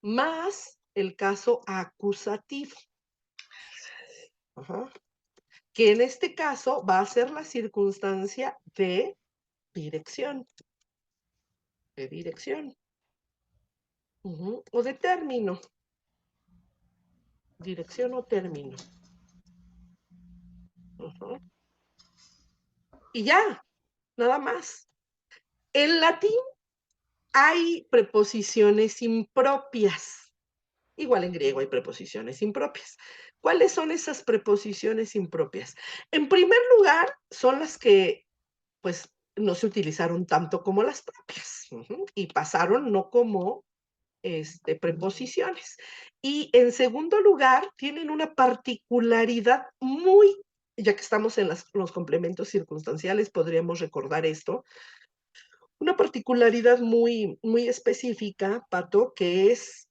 más el caso acusativo. Que en este caso va a ser la circunstancia de dirección. De dirección. O de término. Dirección o término. Y ya, nada más. En latín hay preposiciones impropias. Igual en griego hay preposiciones impropias. ¿Cuáles son esas preposiciones impropias? En primer lugar, son las que, pues, no se utilizaron tanto como las propias, y pasaron no como preposiciones. Y en segundo lugar, tienen una particularidad muy, ya que estamos en los complementos circunstanciales, podríamos recordar esto, una particularidad muy, muy específica, Pato, que es,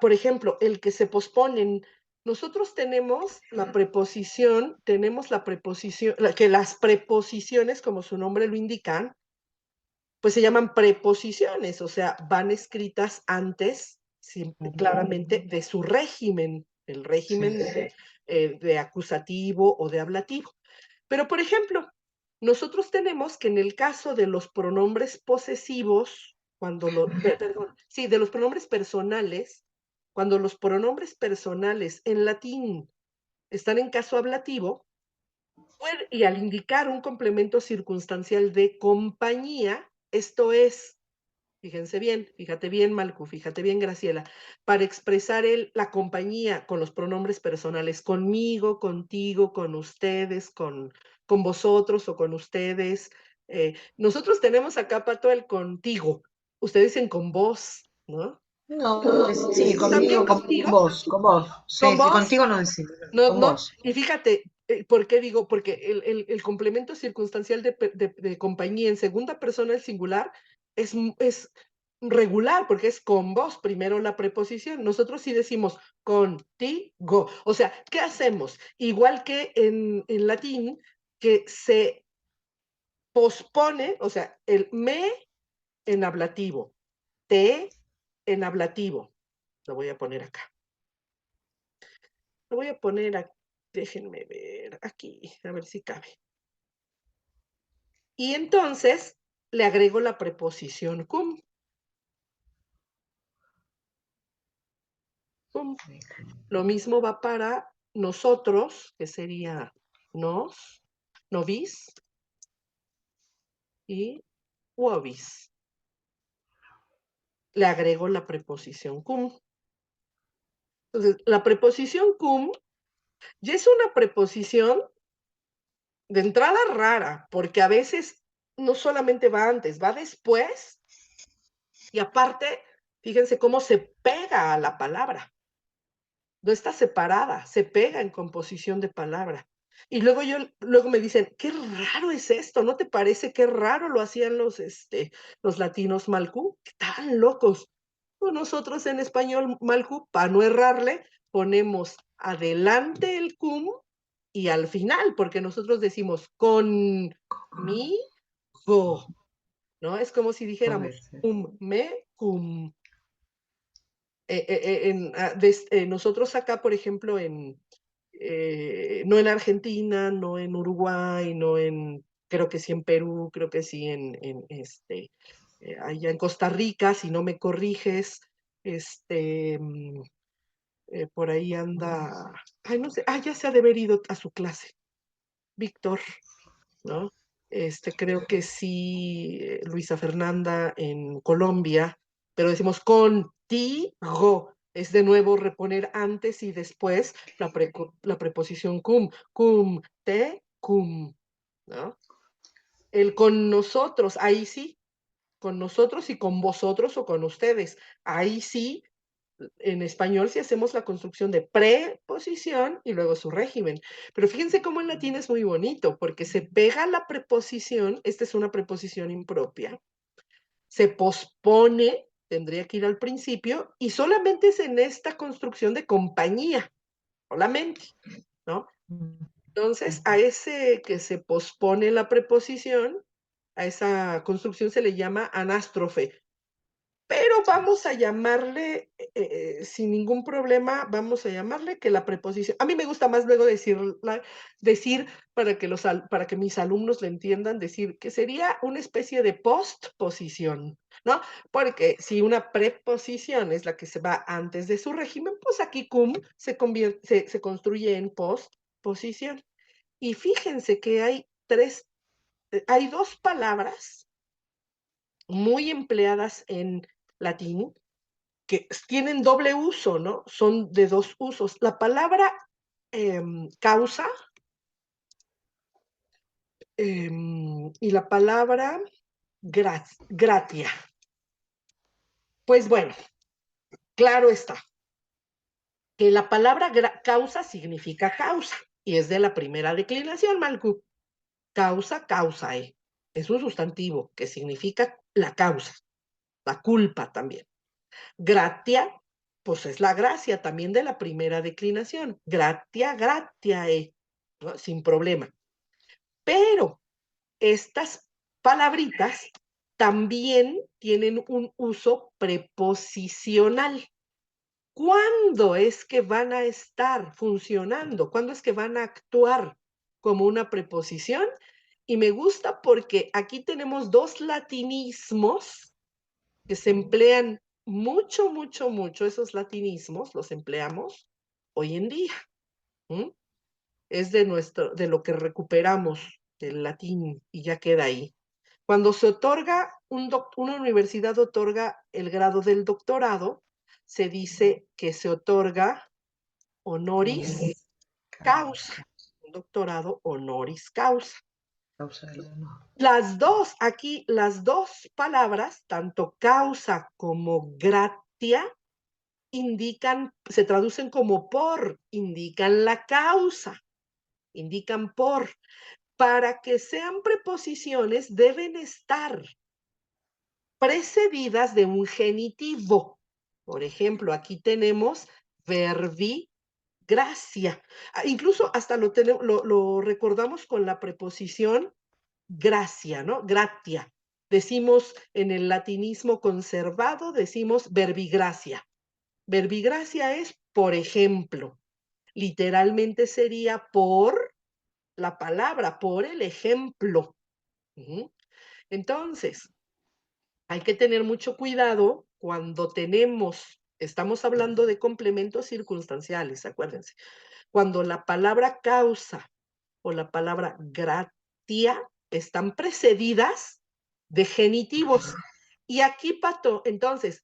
por ejemplo, el que se posponen. Nosotros tenemos la preposición, que las preposiciones, como su nombre lo indican, pues se llaman preposiciones, o sea, van escritas antes, claramente, de su régimen, el régimen de acusativo o de ablativo. Pero, por ejemplo, nosotros tenemos que en el caso de los pronombres posesivos, de los pronombres personales, cuando los pronombres personales en latín están en caso ablativo, y al indicar un complemento circunstancial de compañía, esto es, fíjate bien, Malcu, fíjate bien, Graciela, para expresar la compañía con los pronombres personales, conmigo, contigo, con ustedes, con vosotros o con ustedes. Nosotros tenemos acá, Pato, el contigo. Ustedes dicen con vos, ¿no? No, sí, ¿También contigo, con vos. Sí, ¿Con vos? contigo no decimos, con No. vos. Y fíjate, ¿por qué digo? Porque el complemento circunstancial de compañía en segunda persona del singular es regular, porque es con vos, primero la preposición. Nosotros sí decimos contigo. O sea, ¿qué hacemos? Igual que en latín, que se pospone, o sea, el me en ablativo, te en ablativo. Lo voy a poner acá. Lo voy a poner aquí. Déjenme ver aquí, a ver si cabe. Y entonces le agrego la preposición cum. Lo mismo va para nosotros, que sería nos, novis y vobis. Le agrego la preposición cum. Entonces, la preposición cum ya es una preposición de entrada rara, porque a veces no solamente va antes, va después, y aparte, fíjense cómo se pega a la palabra. No está separada, se pega en composición de palabra. Y luego me dicen, qué raro es esto, ¿no te parece qué raro lo hacían los latinos Malcu? ¿Qué tan locos? Pues nosotros en español Malcu, para no errarle, ponemos adelante el cum y al final, porque nosotros decimos conmigo, ¿no? Es como si dijéramos cum, me, cum. nosotros acá, por ejemplo, no en Argentina, no en Uruguay, no en, creo que sí en Perú, creo que sí allá en Costa Rica, si no me corriges, por ahí anda, ay, no sé, ya se ha de haber ido a su clase, Víctor, ¿no? Creo que sí, Luisa Fernanda en Colombia, pero decimos contigo. Es de nuevo reponer antes y después la preposición cum, te, cum, ¿no? El con nosotros, ahí sí, con nosotros y con vosotros o con ustedes. Ahí sí, en español sí hacemos la construcción de preposición y luego su régimen. Pero fíjense cómo en latín es muy bonito, porque se pega la preposición, esta es una preposición impropia, se pospone, tendría que ir al principio, y solamente es en esta construcción de compañía, solamente, ¿no? Entonces, a ese que se pospone la preposición, a esa construcción se le llama anástrofe. Pero vamos a llamarle, sin ningún problema, vamos a llamarle que la preposición, a mí me gusta más luego decir para que mis alumnos le entiendan, decir que sería una especie de postposición, ¿no? Porque si una preposición es la que se va antes de su régimen, pues aquí cum se construye en postposición. Y fíjense que hay dos palabras muy empleadas en latín que tienen doble uso, ¿no? Son de dos usos. La palabra causa y la palabra gratia. Pues bueno, claro está que la palabra causa significa causa y es de la primera declinación, Malcu. Causa, causae. Es un sustantivo que significa la causa, la culpa también. Gratia, pues es la gracia también de la primera declinación. Gratia, gratiae, ¿no? Sin problema. Pero estas palabritas también tienen un uso preposicional. ¿Cuándo es que van a estar funcionando? ¿Cuándo es que van a actuar como una preposición? Y me gusta porque aquí tenemos dos latinismos que se emplean mucho, esos latinismos los empleamos hoy en día. Es de lo que recuperamos del latín y ya queda ahí. Cuando se otorga, una universidad otorga el grado del doctorado, se dice que se otorga honoris causa, un doctorado honoris causa. Las dos palabras, tanto causa como gratia, se traducen como por, indican la causa, indican por. Para que sean preposiciones deben estar precedidas de un genitivo. Por ejemplo, aquí tenemos verbi gracia. Incluso hasta lo recordamos con la preposición gracia, ¿no? Gratia. Decimos en el latinismo conservado, decimos verbigracia. Verbigracia es, por ejemplo, literalmente sería por la palabra, por el ejemplo. Entonces, hay que tener mucho cuidado cuando estamos hablando de complementos circunstanciales, acuérdense. Cuando la palabra causa o la palabra gratia están precedidas de genitivos. Y aquí, Pato, entonces,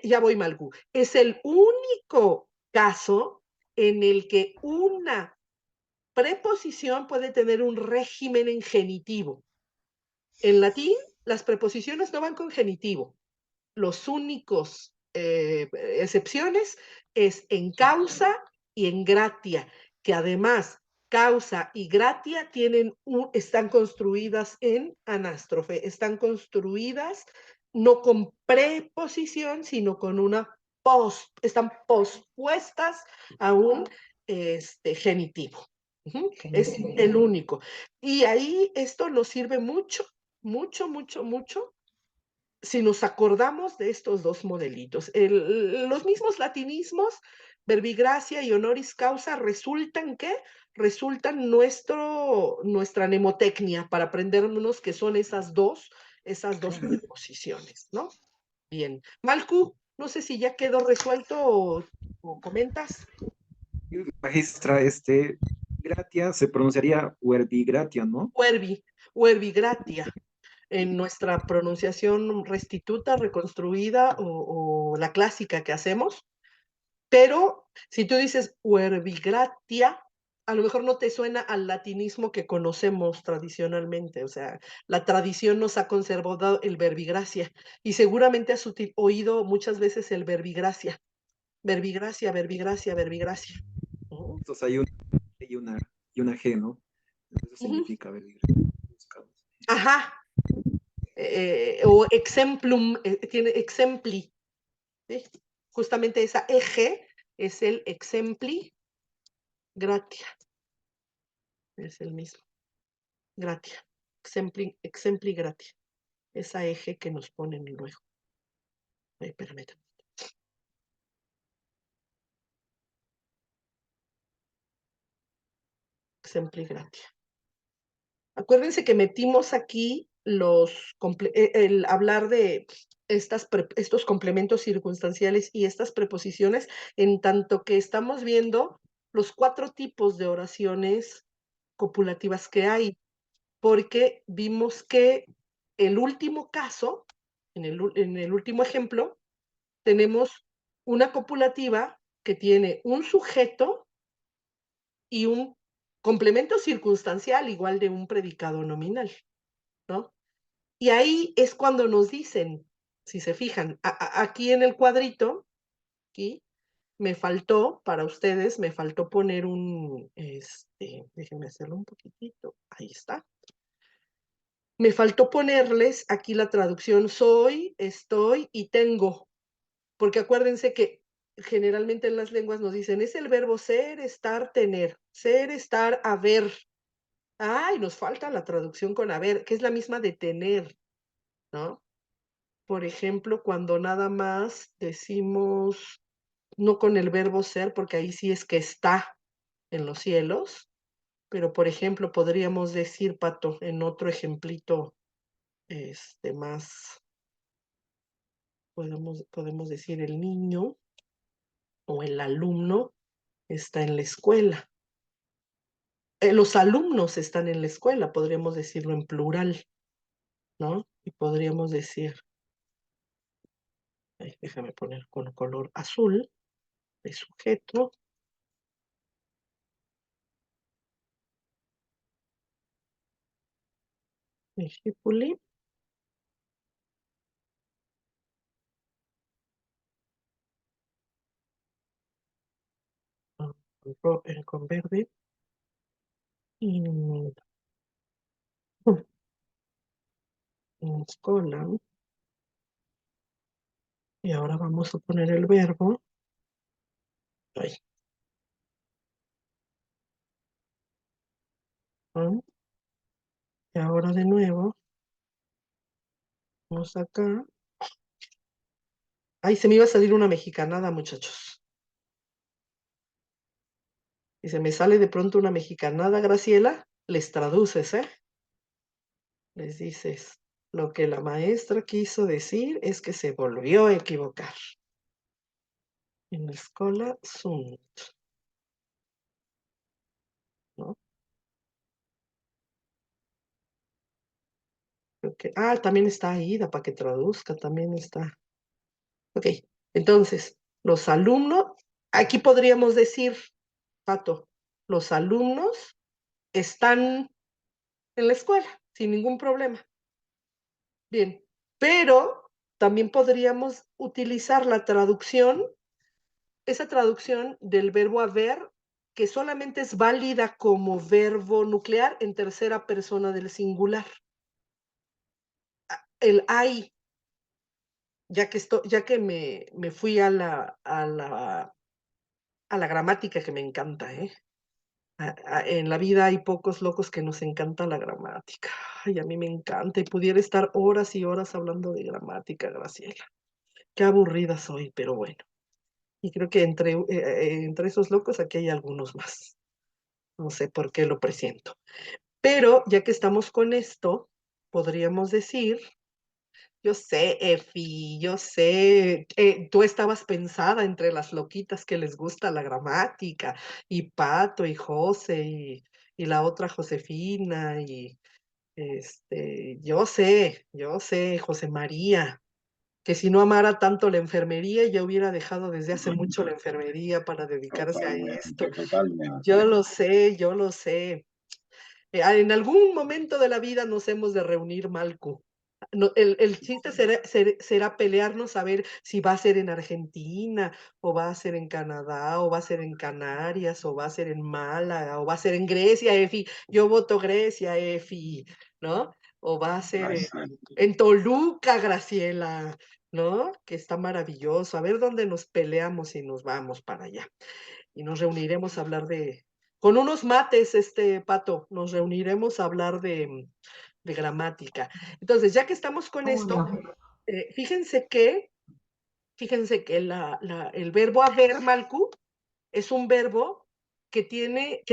ya voy Malgu, es el único caso en el que una preposición puede tener un régimen en genitivo. En latín, las preposiciones no van con genitivo. Los únicos excepciones es en causa y en gratia, que además causa y gratia están construidas en anástrofe, están construidas no con preposición, sino con una están pospuestas a un genitivo. Es el único. Y ahí esto nos sirve mucho si nos acordamos de estos dos modelitos, los mismos latinismos, verbigracia y honoris causa, resultan nuestra mnemotecnia para aprendernos que son esas dos preposiciones, ¿no? Bien. Malcu, no sé si ya quedó resuelto o comentas. Maestra, gratia se pronunciaría huerbigratia, ¿no? Huerbigratia. En nuestra pronunciación restituta, reconstruida o la clásica que hacemos. Pero si tú dices huerbigratia, a lo mejor no te suena al latinismo que conocemos tradicionalmente. O sea, la tradición nos ha conservado el verbigracia y seguramente has oído muchas veces el verbigracia. Verbigracia, verbigracia, verbigracia. Entonces hay una G, ¿no? Eso significa verbigracia. Ajá. O exemplum, tiene exempli. ¿Sí? Justamente esa eje es el exempli gratia. Es el mismo. Gratia. Exempli gratia. Esa eje que nos ponen luego. Ay, espérame. Exempli gratia. Acuérdense que metimos aquí el hablar de estos complementos circunstanciales y estas preposiciones, en tanto que estamos viendo los 4 tipos de oraciones copulativas que hay, porque vimos que el último caso, en el último ejemplo, tenemos una copulativa que tiene un sujeto y un complemento circunstancial igual de un predicado nominal, ¿no? Y ahí es cuando nos dicen, si se fijan, aquí en el cuadrito, aquí, me faltó, para ustedes, me faltó poner déjenme hacerlo un poquitito, ahí está. Me faltó ponerles aquí la traducción soy, estoy y tengo, porque acuérdense que generalmente en las lenguas nos dicen, es el verbo ser, estar, tener, ser, estar, haber. Ay, nos falta la traducción con haber, que es la misma de tener, ¿no? Por ejemplo, cuando nada más decimos, no con el verbo ser, porque ahí sí es que está en los cielos, pero por ejemplo, podríamos decir, Pato, en otro ejemplito, más, podemos decir el niño o el alumno está en la escuela. Los alumnos están en la escuela, podríamos decirlo en plural, ¿no? Y podríamos decir, déjame poner con color azul, de sujeto. Ejipuli. Con verde. Y en escuela. Y ahora vamos a poner el verbo. Ahí. ¿No? Y ahora de nuevo. Vamos acá. Ay, se me iba a salir una mexicanada, muchachos. Y se me sale de pronto una mexicanada, Graciela, les traduces, ¿eh? Les dices, lo que la maestra quiso decir es que se volvió a equivocar. En la escuela sunt. ¿No? También está Aida para que traduzca, también está. Ok, entonces, los alumnos, aquí podríamos decir, Pato, los alumnos están en la escuela, sin ningún problema. Bien, pero también podríamos utilizar la traducción, esa traducción del verbo haber, que solamente es válida como verbo nuclear en tercera persona del singular. El hay, ya que me fui a la gramática que me encanta, ¿eh? En la vida hay pocos locos que nos encanta la gramática. Ay, a mí me encanta y pudiera estar horas y horas hablando de gramática, Graciela. Qué aburrida soy, pero bueno. Y creo que entre esos locos aquí hay algunos más. No sé por qué lo presiento. Pero ya que estamos con esto, podríamos decir, yo sé, Efi, yo sé, tú estabas pensada entre las loquitas que les gusta la gramática, y Pato, y José, y la otra Josefina, y yo sé, José María, que si no amara tanto la enfermería, ya hubiera dejado desde hace mucho la enfermería para dedicarse a esto. Totalmente. Yo lo sé, yo lo sé. En algún momento de la vida nos hemos de reunir, Malcu. El chiste será pelearnos a ver si va a ser en Argentina, o va a ser en Canadá, o va a ser en Canarias, o va a ser en Málaga, o va a ser en Grecia, Efi. Yo voto Grecia, Efi, ¿no? O va a ser en Toluca, Graciela, ¿no? Que está maravilloso. A ver dónde nos peleamos y nos vamos para allá. Y nos reuniremos a hablar con unos mates, Pato, nos reuniremos a hablar de gramática. Entonces, ya que estamos con esto, fíjense que el verbo haber, Malcu, es un verbo que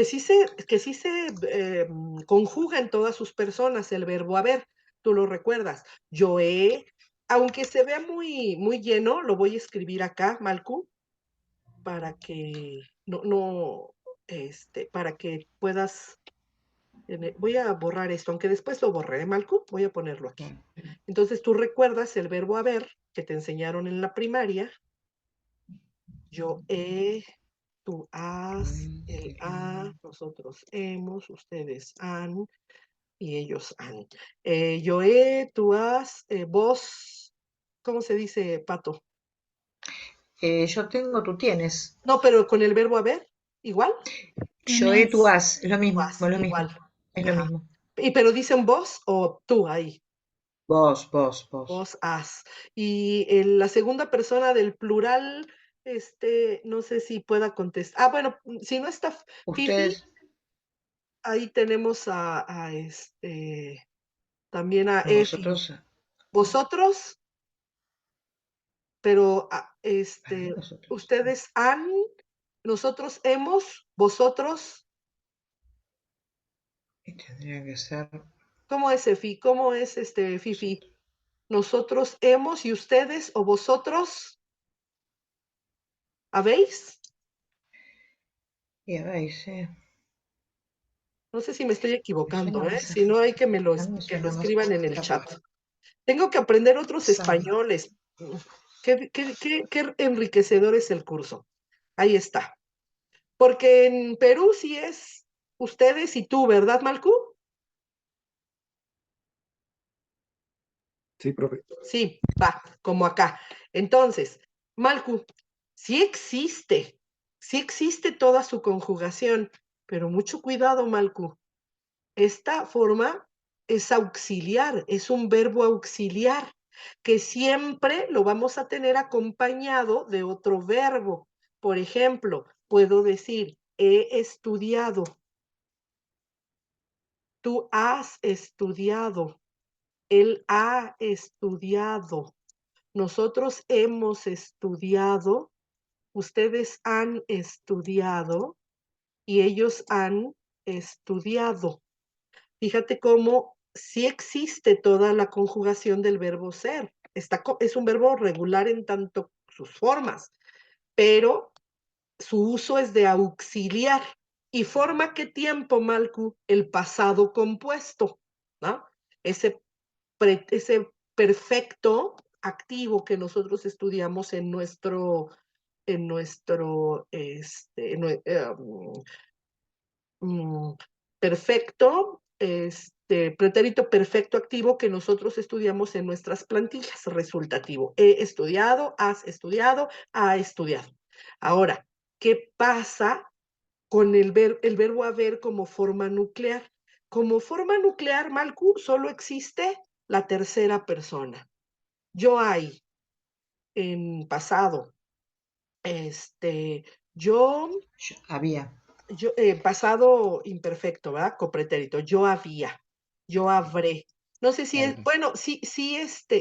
sí se conjuga en todas sus personas, el verbo haber. Tú lo recuerdas. Yo he, aunque se vea muy, muy lleno, lo voy a escribir acá, Malcu, para que para que puedas. Voy a borrar esto, aunque después lo borré, Malcu, voy a ponerlo aquí. Entonces tú recuerdas el verbo haber que te enseñaron en la primaria. Yo he, tú has, él ha, nosotros hemos, ustedes han y ellos han. Yo he, tú has, vos, ¿cómo se dice, Pato? Yo tengo, tú tienes. No, pero con el verbo haber, igual. Yo he, tú has. Es lo mismo, Tú has, es lo igual. mismo. Es lo Ajá. mismo. Pero dicen vos o tú ahí. Vos. Vos has. Y la segunda persona del plural, no sé si pueda contestar. Bueno, si no está Fifi, Ustedes. ahí tenemos también a Efi. Nosotros. Vosotros, pero Nosotros. ustedes han, nosotros hemos, vosotros. Y tendría que ser. ¿Cómo es, Efi? ¿Cómo es Fifi? Nosotros hemos y ustedes o vosotros. ¿Habéis? Y habéis, No sé si me estoy equivocando, suena más Si no, hay que me lo a mí me suena más escriban en el chat. Tengo que aprender otros San. españoles. Qué enriquecedor es el curso. Ahí está. Porque en Perú sí es ustedes y tú, ¿verdad, Malcu? Sí, profe. Sí, va, como acá. Entonces, Malcu, sí existe toda su conjugación, pero mucho cuidado, Malcu. Esta forma es auxiliar, es un verbo auxiliar, que siempre lo vamos a tener acompañado de otro verbo. Por ejemplo, puedo decir, he estudiado. Tú has estudiado. Él ha estudiado. Nosotros hemos estudiado. Ustedes han estudiado. Y ellos han estudiado. Fíjate cómo sí existe toda la conjugación del verbo ser. Es un verbo regular en tanto sus formas, pero su uso es de auxiliar. ¿Y forma qué tiempo, Malcu? El pasado compuesto, ¿no? Ese perfecto activo que nosotros estudiamos en nuestro perfecto, pretérito perfecto activo que nosotros estudiamos en nuestras plantillas, resultativo. He estudiado, has estudiado, ha estudiado. Ahora, ¿qué pasa con el verbo haber como forma nuclear? Como forma nuclear, Malcu, solo existe la tercera persona. Yo hay, en pasado, yo Había. pasado imperfecto, ¿verdad? Copretérito. Yo había, yo habré. No sé si es, bueno, sí,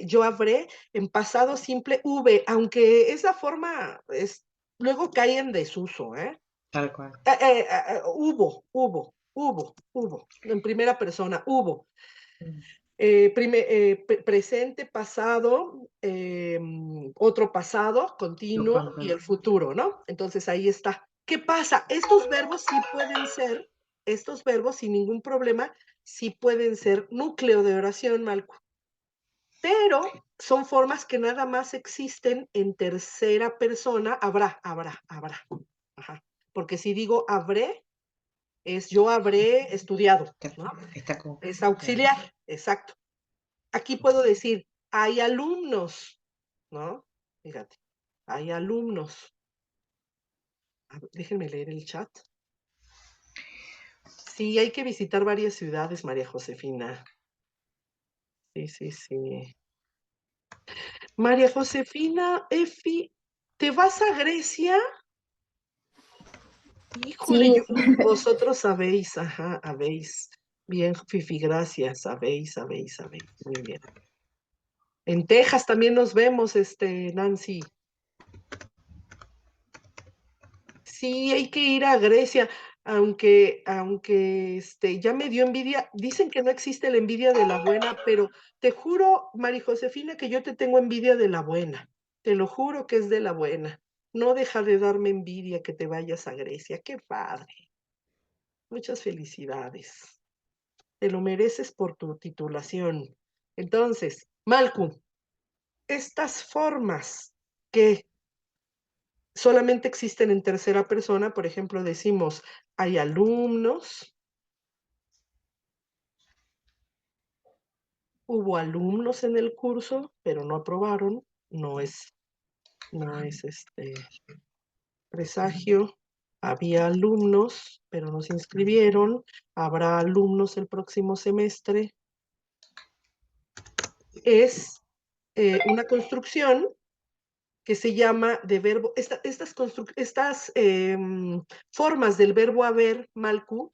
yo habré en pasado simple V, aunque esa forma luego cae en desuso, ¿eh? Tal cual. Hubo, en primera persona, hubo. Presente, pasado, otro pasado, continuo y el futuro, ¿no? Entonces ahí está. ¿Qué pasa? Estos verbos sin ningún problema, sí pueden ser núcleo de oración, Malcu, pero son formas que nada más existen en tercera persona. Habrá. Ajá. Porque si digo habré, yo habré estudiado, ¿no? Es auxiliar, exacto. Aquí puedo decir, hay alumnos, ¿no? Fíjate, hay alumnos. Déjenme leer el chat. Sí, hay que visitar varias ciudades, María Josefina. Sí. María Josefina, Efi, ¿te vas a Grecia? Híjole, Sí. Vosotros sabéis, habéis. Bien, Fifi, gracias, sabéis. Muy bien. En Texas también nos vemos, Nancy. Sí, hay que ir a Grecia, aunque ya me dio envidia. Dicen que no existe la envidia de la buena, pero te juro, María Josefina, que yo te tengo envidia de la buena. Te lo juro que es de la buena. No deja de darme envidia que te vayas a Grecia. Qué padre. Muchas felicidades. Te lo mereces por tu titulación. Entonces, Malcolm, estas formas que solamente existen en tercera persona, por ejemplo, decimos, hay alumnos, hubo alumnos en el curso, pero no aprobaron, no es presagio, había alumnos, pero no se inscribieron, habrá alumnos el próximo semestre. Es una construcción que se llama de verbo, estas formas del verbo haber, Malcu,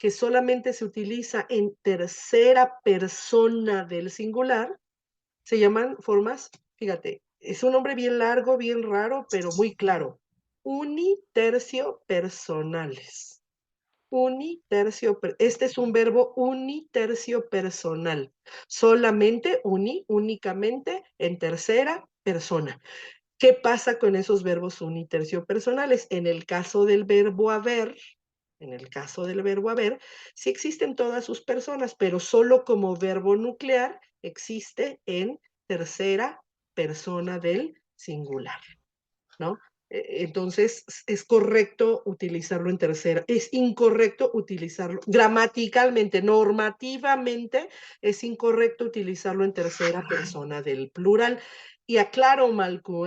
que solamente se utiliza en tercera persona del singular, se llaman formas, fíjate, es un nombre bien largo, bien raro, pero muy claro, unitercio personales. Este es un verbo unitercio personal, solamente únicamente en tercera persona. ¿Qué pasa con esos verbos unitercio personales? En el caso del verbo haber, sí existen todas sus personas, pero solo como verbo nuclear existe en tercera persona del singular, ¿no? Entonces, es correcto utilizarlo en tercera, es incorrecto utilizarlo gramaticalmente, normativamente, es incorrecto utilizarlo en tercera persona del plural. Y aclaro, Malcu,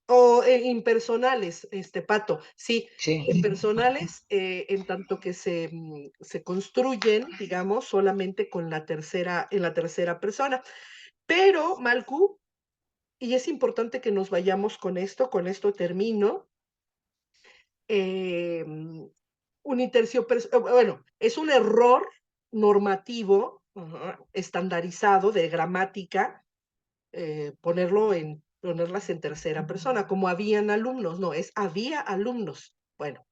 o impersonales, Pato, sí. Impersonales, en tanto que se construyen, digamos, solamente con en la tercera persona. Pero, Malcu, y es importante que nos vayamos con esto termino. Bueno, es un error normativo, estandarizado de gramática, ponerlas en tercera persona, como habían alumnos, no, había alumnos. Bueno,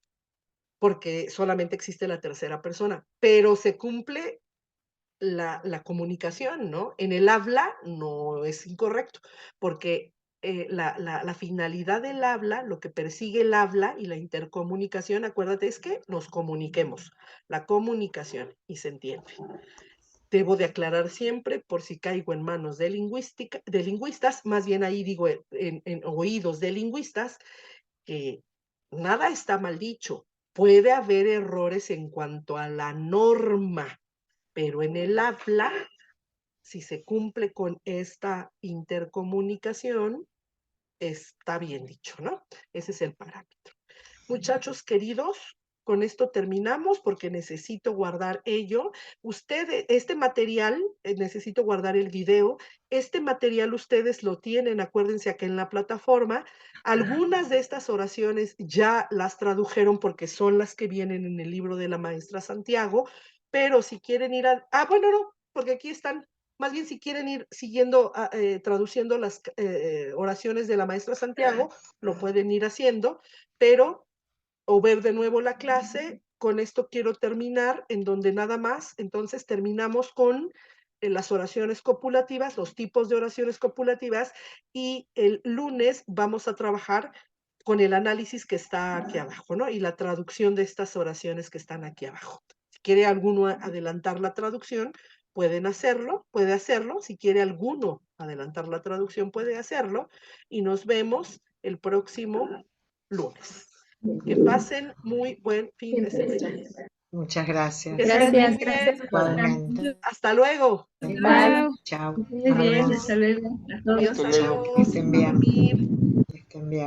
porque solamente existe la tercera persona, pero se cumple la comunicación, ¿no? En el habla no es incorrecto, porque la finalidad del habla, lo que persigue el habla y la intercomunicación, acuérdate, es que nos comuniquemos, la comunicación, y se entiende. Debo de aclarar siempre, por si caigo en manos de lingüistas, más bien ahí digo en oídos de lingüistas, que nada está mal dicho. Puede haber errores en cuanto a la norma, pero en el habla, si se cumple con esta intercomunicación, está bien dicho, ¿no? Ese es el parámetro. Muchachos queridos, Con esto terminamos porque necesito guardar ello. Este material, necesito guardar el video. Este material ustedes lo tienen, acuérdense que en la plataforma, algunas de estas oraciones ya las tradujeron porque son las que vienen en el libro de la maestra Santiago, pero si quieren ir bueno, no, porque aquí están. Más bien, si quieren ir siguiendo, traduciendo las oraciones de la maestra Santiago, lo pueden ir haciendo, pero, o ver de nuevo la clase. Con esto quiero terminar, en donde nada más, entonces terminamos con las oraciones copulativas, los tipos de oraciones copulativas, y el lunes vamos a trabajar con el análisis que está aquí abajo, ¿no? Y la traducción de estas oraciones que están aquí abajo. Si quiere alguno adelantar la traducción, puede hacerlo. Si quiere alguno adelantar la traducción, puede hacerlo. Y nos vemos el próximo lunes. Que pasen muy buen fin de semana. Muchas gracias. Gracias. Hasta luego. Bye. Chao. Muy bien, hasta luego. Adiós. Chao, que estén bien.